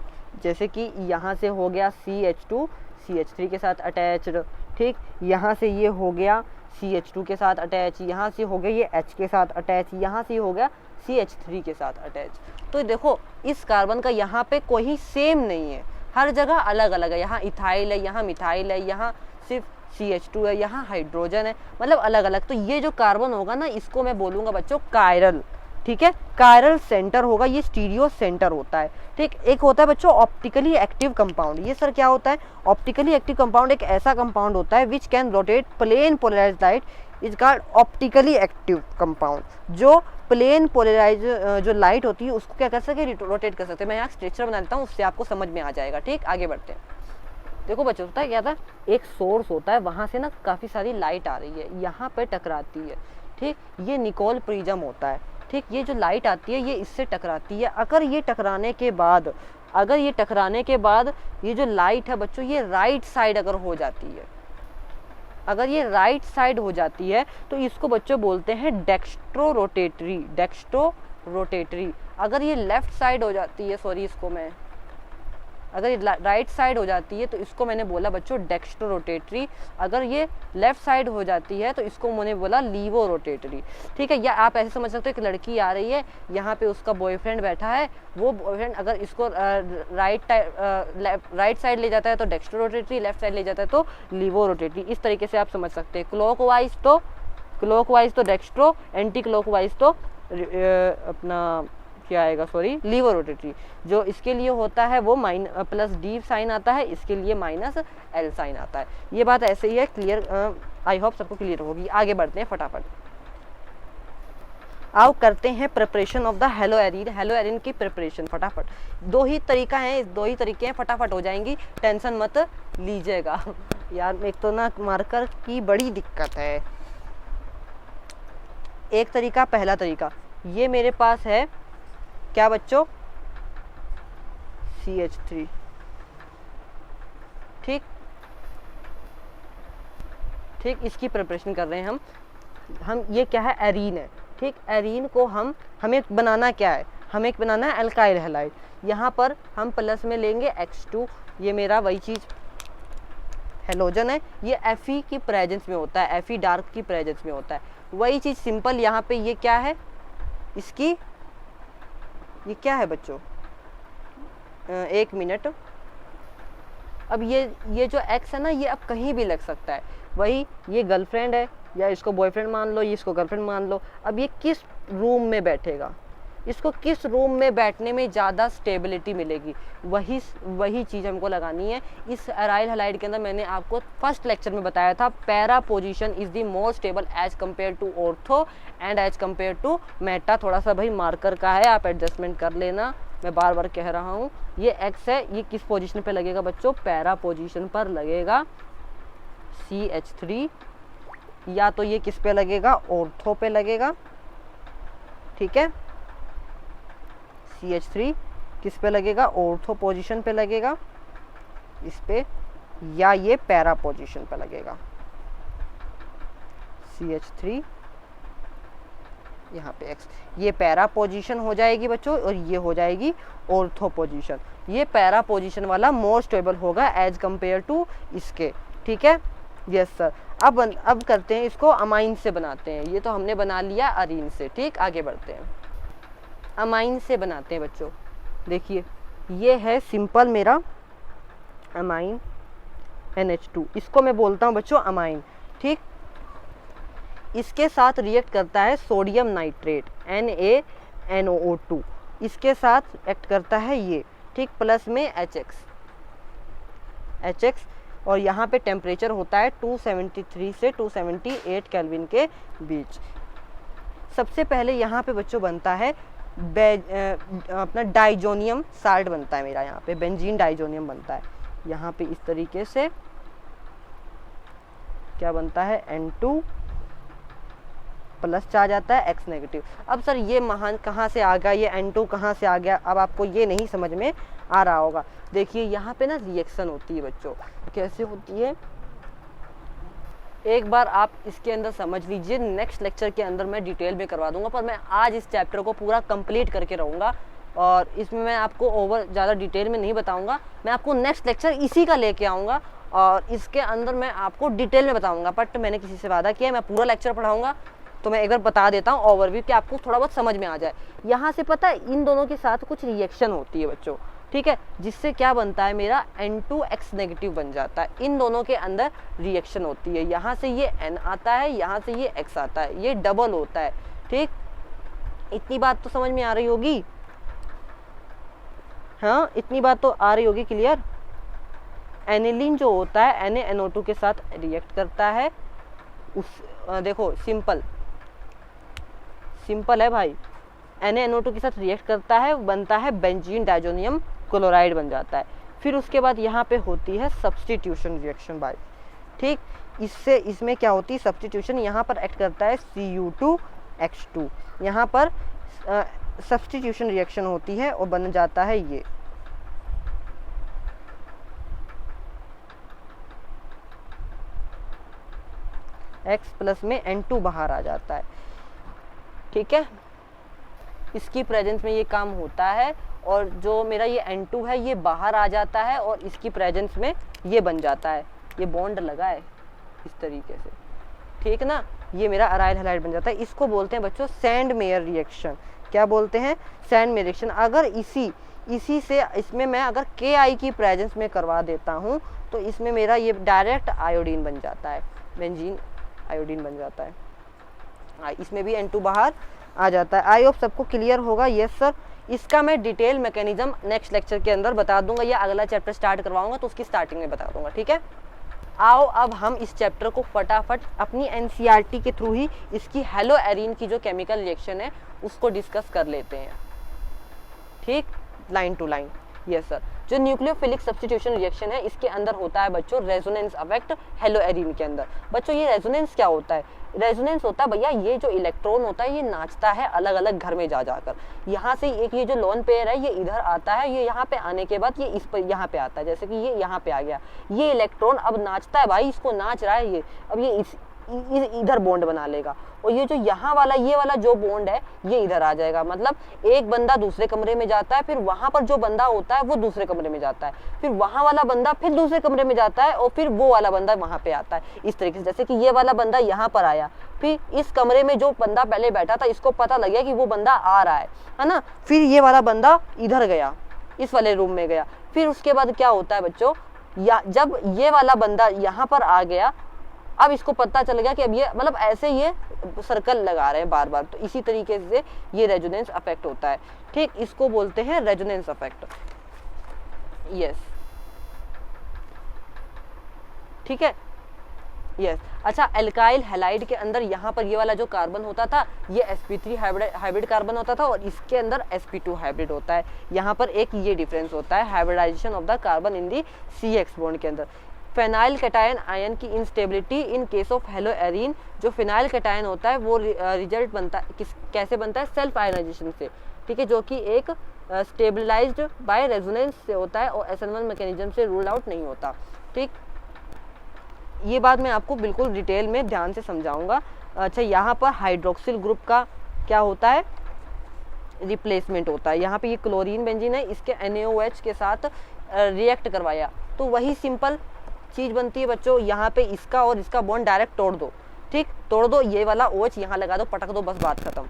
जैसे कि यहाँ से हो गया CH2 CH3 के साथ अटैच्ड, ठीक, यहाँ से ये हो गया CH2 के साथ अटैच, यहाँ से हो गया ये H के साथ अटैच, यहाँ से हो गया CH3 के साथ अटैच। तो देखो इस कार्बन का यहाँ पे कोई सेम नहीं है, हर जगह अलग अलग है, यहाँ इथाइल है, यहाँ मिथाइल है, यहाँ सिर्फ CH2 है, यहाँ हाइड्रोजन है, मतलब अलग अलग। तो ये जो कार्बन होगा ना, इसको मैं बोलूँगा बच्चों कायरल, ठीक है, कायरल सेंटर होगा, ये स्टीरियो सेंटर होता है, ठीक। एक होता है बच्चों ऑप्टिकली एक्टिव कंपाउंड, ये सर क्या होता है? ऑप्टिकली एक्टिव कंपाउंड एक ऐसा कंपाउंड होता है which can rotate plane polarized light, is called optically active compound, जो प्लेन पोलराइज जो लाइट होती है उसको क्या कर सके, रोटेट कर सकते हैं। मैं यहाँ स्ट्रक्चर बना देता हूँ, उससे आपको समझ में आ जाएगा, ठीक। आगे बढ़ते हैं। देखो बच्चों, होता है क्या था, एक सोर्स होता है, वहाँ से ना काफ़ी सारी लाइट आ रही है, यहाँ पे टकराती है, ठीक, ये निकोल प्रिज्म होता है, ठीक। ये जो लाइट आती है ये इससे टकराती है, अगर ये टकराने के बाद ये जो लाइट है बच्चों, ये राइट साइड अगर हो जाती है, अगर ये राइट साइड हो जाती है तो इसको बच्चों बोलते हैं डेक्स्ट्रो रोटेटरी। अगर ये लेफ्ट साइड हो जाती है, सॉरी इसको मैं, अगर ये राइट साइड हो जाती है तो इसको मैंने बोला बच्चों डेक्स्ट्रो रोटेटरी, अगर ये लेफ्ट साइड हो जाती है तो इसको मैंने बोला लीवो रोटेटरी, ठीक है। या आप ऐसे समझ सकते हो, एक लड़की आ रही है, यहाँ पे उसका बॉयफ्रेंड बैठा है, वो बॉयफ्रेंड अगर इसको राइट साइड ले जाता है तो डेक्स्ट्रो रोटेटरी, लेफ्ट साइड ले जाता है तो लीवो रोटेटरी, इस तरीके से आप समझ सकते हैं। क्लॉकवाइज तो डेक्स्ट्रो, एंटी क्लॉकवाइज तो अपना क्या आएगा, सॉरी लीवो रोटेटरी। जो इसके लिए होता है वो +D साइन आता है, इसके लिए -L साइन आता है। ये बात ऐसे ही है, क्लियर आई होप सबको क्लियर होगी। आगे बढ़ते हैं फटाफट। आओ करते हैं preparation of the hello Erin. Hello Erin की प्रिपरेशन फटाफट। दो ही तरीके हैं, फटाफट हो जाएंगी, टेंशन मत लीजिएगा। यार एक तो ना मार्कर की बड़ी दिक्कत है। एक तरीका, पहला तरीका ये मेरे पास है क्या बच्चों, CH3, ठीक, इसकी प्रिपरेशन कर रहे हैं हम ये क्या है, एरीन है, ठीक। एरीन को हमें बनाना क्या है, हमें बनाना है अल्काइल हैलाइड। यहाँ पर हम प्लस में लेंगे X2, ये मेरा वही चीज़ हेलोजन है, ये Fe की प्रेजेंस में होता है, Fe डार्क की प्रेजेंस में होता है। वही चीज़ सिंपल यहाँ पे ये क्या है, इसकी ये क्या है बच्चों, एक मिनट। अब ये जो X है ना, ये अब कहीं भी लग सकता है। वही ये गर्लफ्रेंड है, या इसको बॉयफ्रेंड मान लो, ये इसको गर्लफ्रेंड मान लो। अब ये किस रूम में बैठेगा, इसको किस रूम में बैठने में ज़्यादा स्टेबिलिटी मिलेगी, वही चीज़ हमको लगानी है। इस एराइल हैलाइड के अंदर मैंने आपको फर्स्ट लेक्चर में बताया था, para position is the more stable as compare to ortho and as compare to meta. थोड़ा सा भाई मार्कर का है, आप एडजस्टमेंट कर लेना, मैं बार बार कह रहा हूँ। ये X है, ये किस पोजीशन पे लगेगा बच्चों, पैरा पोजीशन पर लगेगा CH3, या तो ये किस पे लगेगा, ऑर्थो पे लगेगा, ठीक है। CH3 किस पे लगेगा, ऑर्थो पोजीशन पे लगेगा इस पे, या ये पैरा पोजीशन पे लगेगा। CH3 यहाँ पे X, ये पैरा पोजीशन हो जाएगी बच्चों, और ये हो जाएगी ऑर्थो पोजीशन। ये पैरा पोजीशन वाला मोर स्टेबल होगा एज कंपेयर टू इसके, ठीक है। Yes sir. अब करते हैं इसको अमाइन से बनाते हैं। ये तो हमने बना लिया अरीन से, ठीक। आगे बढ़ते हैं, अमाइन से बनाते हैं बच्चों। देखिए ये है सिंपल मेरा अमाइन NH2, इसको मैं बोलता हूँ बच्चों अमाइन, ठीक। इसके साथ रिएक्ट करता है सोडियम नाइट्रेट NaNO2, इसके साथ एक्ट करता है ये, ठीक, प्लस में HX, और यहाँ पे टेम्परेचर होता है 273 से 278 केल्विन के बीच। सबसे पहले यहाँ पे बच्चों बनता है अपना डाइजोनियम साल्ट बनता है मेरा, यहाँ पे बेंजीन डाइजोनियम बनता है। यहाँ पे इस तरीके से क्या बनता है, N2 प्लस आ जाता है, X नेगेटिव। अब सर ये महान कहाँ से आ गया, ये N2 कहाँ से आ गया, अब आपको ये नहीं समझ में आ रहा होगा। देखिए यहाँ पे ना रिएक्शन होती है बच्चों, कैसे होती है, एक बार आप इसके अंदर समझ लीजिए। नेक्स्ट लेक्चर के अंदर मैं डिटेल में करवा दूंगा, पर मैं आज इस चैप्टर को पूरा कंप्लीट करके रहूँगा, और इसमें मैं आपको ओवर ज़्यादा डिटेल में नहीं बताऊंगा। मैं आपको नेक्स्ट लेक्चर इसी का लेके आऊँगा, और इसके अंदर मैं आपको डिटेल में बताऊँगा। बट मैंने किसी से वादा किया है, मैं पूरा लेक्चर पढ़ाऊँगा, तो मैं एक बार बता देता हूँ ओवरव्यू, कि आपको थोड़ा बहुत समझ में आ जाए। यहाँ से पता है इन दोनों के साथ कुछ रिएक्शन होती है बच्चों, ठीक है, जिससे क्या बनता है, मेरा N2X नेगेटिव बन जाता है। इन दोनों के अंदर रिएक्शन होती है, यहाँ से ये N आता है, यहाँ से ये X आता है, ये डबल होता है, ठीक। इतनी बात तो समझ में आ रही होगी, हाँ इतनी बात तो आ रही होगी, क्लियर। एनिलीन जो होता है NaNO2 के साथ रिएक्ट करता है, देखो सिंपल है भाई, NaNO2 के साथ रिएक्ट करता है, बनता है बेंजीन डाइजोनियम क्लोराइड बन जाता है। फिर उसके बाद यहाँ पे होती है सब्स्टिट्यूशन रिएक्शन भाई, ठीक। इसमें क्या होती है सब्स्टिट्यूशन, यहाँ पर एक्ट करता है Cu2H2, यहाँ पर सब्स्टिट्यूशन रिएक्शन होती है और बन जाता है ये X प्लस में N2 बाहर आ जाता है, ठीक है। इसकी प्रेजेंस में ये काम होता है, और जो मेरा ये N2 है ये बाहर आ जाता है, और इसकी प्रेजेंस में ये बन जाता है, ये बॉन्ड लगा है इस तरीके से, ठीक ना। ये मेरा अराइल हैलाइड बन जाता है। इसको बोलते हैं बच्चों सैंड मेयर रिएक्शन। क्या बोलते हैं, सैंड मेयर रिएक्शन। अगर इसी से इसमें मैं अगर Ki की प्रेजेंस में करवा देता हूँ, तो इसमें मेरा ये डायरेक्ट आयोडीन बन जाता है, बेंजीन आयोडीन बन जाता है। इसमें भी N2 बाहर आ जाता है। आई होप सबको क्लियर होगा। Yes sir. इसका मैं डिटेल मैकेनिज्म नेक्स्ट लेक्चर के अंदर बता दूंगा, या अगला चैप्टर स्टार्ट करवाऊंगा तो उसकी स्टार्टिंग में बता दूंगा, ठीक है। आओ अब हम इस चैप्टर को फटाफट अपनी एनसीईआरटी के थ्रू ही इसकी हेलो एरीन की जो केमिकल रिएक्शन है उसको डिस्कस कर लेते हैं, ठीक, line to line. Yes sir, जो न्यूक्लियोफिलिक सब्स्टिट्यूशन रिएक्शन है इसके अंदर होता है बच्चों रेजोनेंस इफेक्ट हेलो एरीन के अंदर। बच्चों ये रेजोनेंस क्या होता है? रेजोनेंस होता है भैया ये जो इलेक्ट्रॉन होता है ये नाचता है अलग अलग घर में जा जाकर। यहाँ से एक ये जो लोन पेयर है ये इधर आता है, ये यहाँ पे आने के बाद ये इस पर यहाँ पे आता है, जैसे कि ये यहाँ पे आ गया, ये इलेक्ट्रॉन अब नाचता है भाई, इसको नाच रहा है ये, अब ये इधर बॉन्ड बना लेगा और ये जो यहाँ वाला ये वाला जो बॉन्ड है ये इधर आ जाएगा। मतलब एक बंदा दूसरे कमरे में जाता है, फिर वहां पर जो बंदा होता है वो दूसरे कमरे में जाता है, फिर वहां वाला बंदा फिर दूसरे कमरे में जाता है और फिर वो वाला बंदा वहां पे आता है। इस तरीके से जैसे कि ये वाला बंदा यहाँ पर आया, फिर इस कमरे में जो बंदा पहले बैठा था इसको पता लग गया कि वो बंदा आ रहा है ना, फिर ये वाला बंदा इधर गया, इस वाले रूम में गया, फिर उसके बाद क्या होता है बच्चों, या जब ये वाला बंदा यहाँ पर आ गया अब इसको पता चल गया कि अब ये मतलब ऐसे ये सर्कल लगा रहे हैं बार बार, तो इसी तरीके से ये रेजोनेंस इफेक्ट होता है, ठीक, इसको बोलते हैं रेजोनेंस इफेक्ट। यस, ठीक है, यस। अच्छा, एल्काइल हैलाइड के अंदर यहाँ पर ये वाला जो कार्बन होता था ये sp3 हाइब्रिड कार्बन होता था और इसके अंदर sp2 हाइब्रिड होता है। यहाँ पर एक ये डिफरेंस होता है hybridisation of the carbon in the CX bond के अंदर। फेनाइल कैटायन आयन की instability in case of haloarene, जो फिनाइल कैटायन होता है वो रिजल्ट बनता है कैसे बनता है, सेल्फ आयनाइजेशन से, ठीक है, जो कि एक स्टेबलाइज्ड बाय रेजोनेंस से होता है और SN1 मैकेनिज्म से रूल आउट नहीं होता, ठीक। ये बात मैं आपको बिल्कुल डिटेल में ध्यान से समझाऊंगा। अच्छा, यहाँ पर हाइड्रोक्सिल ग्रुप का क्या होता है, रिप्लेसमेंट होता है। यहाँ पे ये क्लोरीन बेंजीन है, इसके NaOH के साथ रिएक्ट करवाया तो वही सिंपल चीज बनती है बच्चों, यहाँ पे इसका और इसका बॉन्ड डायरेक्ट तोड़ दो, ठीक, तोड़ दो, ये वाला OH यहाँ लगा दो, पटक दो, बस बात खत्म।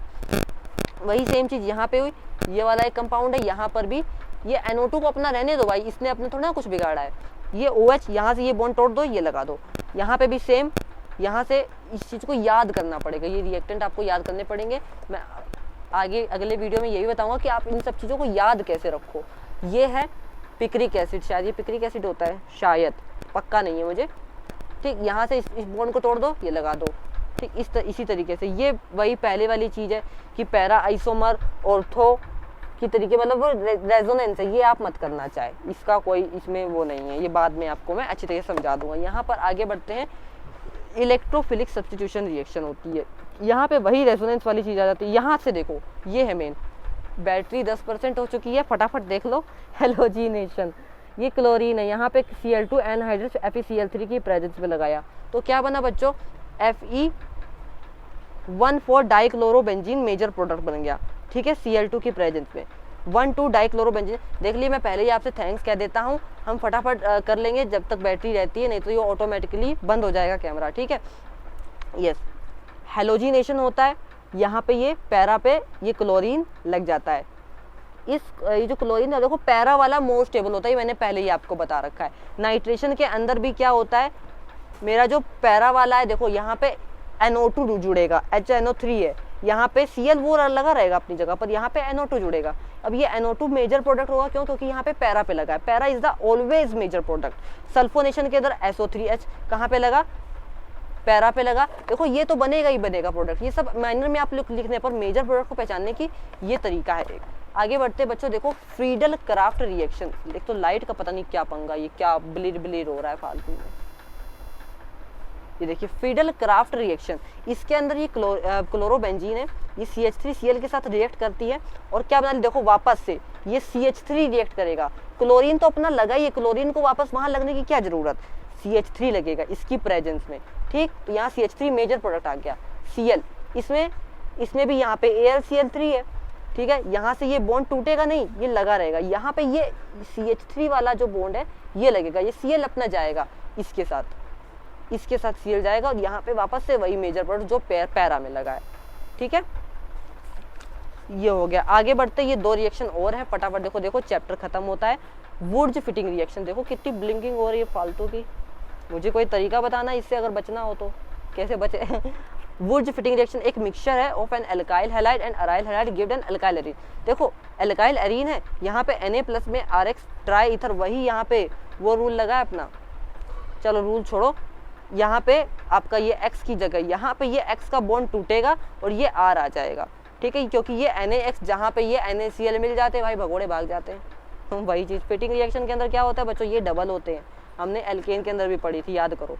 वही सेम चीज यहाँ पे हुई, ये वाला एक कंपाउंड है, यहाँ पर भी ये NO2 को अपना रहने दो भाई, इसने अपने थोड़ा ना कुछ बिगाड़ा है, ये OH यहाँ से ये बॉन्ड तोड़ दो, ये लगा दो, यहाँ पे भी सेम, यहाँ से इस चीज को याद करना पड़ेगा, ये रिएक्टेंट आपको याद करने पड़ेंगे। मैं आगे अगले वीडियो में यही बताऊंगा कि आप इन सब चीजों को याद कैसे रखो। ये है पिक्रिक एसिड, शायद ये पिक्रिक एसिड होता है, शायद, पक्का नहीं है मुझे, ठीक, यहाँ से इस बॉन्ड को तोड़ दो, ये लगा दो, ठीक, इसी तरीके से ये वही पहले वाली चीज है कि पैरा आइसोमर ऑर्थो की तरीके, मतलब वो रेजोनेंस है, ये आप मत करना चाहे, इसका कोई इसमें वो नहीं है, ये बाद में आपको मैं अच्छी तरह से समझा दूंगा। यहाँ पर आगे बढ़ते हैं, इलेक्ट्रोफिलिक सब्स्टिट्यूशन रिएक्शन होती है, यहाँ पे वही रेजोनेंस वाली चीज आ जाती है। यहाँ से देखो, ये है मेन, बैटरी 10% हो चुकी है, फटाफट देख लो, हेलोजिनेशन, ये क्लोरीन है, यहाँ पे Cl2 एनहाइड्रस FeCl3 की प्रेजेंस में लगाया तो क्या बना बच्चों, Fe1,4 डाइक्लोरोबेंजीन मेजर प्रोडक्ट बन गया, ठीक है, Cl2 की प्रेजेंस में 1,2 डाइक्लोरोबेंजीन। देख लिए, मैं पहले ही आपसे थैंक्स कह देता हूँ, हम फटाफट कर लेंगे जब तक बैटरी रहती है, नहीं तो ये ऑटोमेटिकली बंद हो जाएगा कैमरा, ठीक है। यस, हेलोजिनेशन होता है, यहाँ पे ये पैरा पे ये क्लोरीन लग जाता है, ये जो क्लोरीन है देखो पैरा वाला मोर स्टेबल होता है, ये मैंने पहले ही आपको बता रखा है। नाइट्रेशन के अंदर भी क्या होता है, मेरा जो पैरा वाला है देखो यहाँ पे NO2 जुड़ेगा, HNO3 है, यहाँ पे Cl वो लगा रहेगा अपनी जगह पर, यहाँ पे NO2 जुड़ेगा। अब ये NO2 मेजर प्रोडक्ट होगा, क्यों, क्योंकि यहाँ पे पैरा पे लगा है, para is the always major product. Sulphonation के अंदर SO3H कहाँ पे लगा, पैरा पे लगा, देखो ये तो बनेगा ही बनेगा प्रोडक्ट। ये सब माइनर में आप लोग लिखने पर मेजर प्रोडक्ट को पहचानने की ये तरीका है एक। आगे बढ़ते बच्चों, देखो फ्रीडल क्राफ्ट रिएक्शन, एक तो लाइट का पता नहीं क्या पंगा, ये क्या ब्लिर हो रहा है फालतू में। ये देखिए फ्रीडल क्राफ्ट रिएक्शन, इसके अंदर ये क्लोरोबेंजीन है, ये CH3Cl के साथ रिएक्ट करती है और क्या बना, देखो वापस से ये CH3 रिएक्ट करेगा, क्लोरीन तो अपना लगा ही है, क्लोरीन को वापस वहां लगने की क्या जरूरत, CH3 लगेगा इसकी प्रेजेंस में, ठीक। तो यहाँ CH3 मेजर प्रोडक्ट आ गया, Cl, इसमें भी यहाँ पे AlCl3 है, ठीक है, यहाँ से ये बॉन्ड टूटेगा नहीं, ये लगा रहेगा, यहाँ पे ये CH3 वाला जो बॉन्ड है ये लगेगा, ये Cl अपना जाएगा इसके साथ Cl जाएगा और यहाँ पे वापस से वही मेजर प्रोडक्ट जो पैरा में लगा है, ठीक है। ये हो गया। आगे बढ़ते, ये 2 रिएक्शन और है, फटाफट देखो चैप्टर खत्म होता है। वुड्स फिटिंग रिएक्शन, देखो कितनी ब्लिंकिंग हो रही है फालतू की, मुझे कोई तरीका बताना इससे अगर बचना हो तो कैसे बचे। वुड्स फिटिंग रिएक्शन एक मिक्सचर है of an alkyl halide and aryl halide gived an alkyl arene. देखो एल्काइल एरीन है, यहाँ पे Na+ में RX ट्राई ईथर, वही यहाँ पे वो रूल लगा है अपना, चलो रूल छोड़ो, यहाँ पे आपका ये X की जगह यहाँ पे ये X का बॉन्ड टूटेगा और ये R आ जाएगा, ठीक है, क्योंकि ये NaX जहाँ पे ये NaCl मिल जाते हैं भाई भगोड़े भाग जाते हैं। वही चीज़ फिटिंग रिएक्शन के अंदर क्या होता है बच्चों, ये डबल होते हैं, हमने एल्केन के अंदर भी पढ़ी थी, याद करो।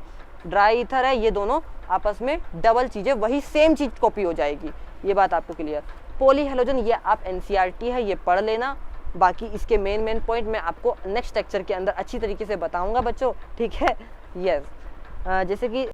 ड्राई ईथर है, ये दोनों आपस में डबल चीज़ें, वही सेम चीज़ कॉपी हो जाएगी, ये बात आपको क्लियर। पॉली हेलोजन ये आप NCERT है, ये पढ़ लेना, बाकी इसके मेन पॉइंट मैं आपको नेक्स्ट लेक्चर के अंदर अच्छी तरीके से बताऊंगा बच्चों, ठीक है। यस जैसे कि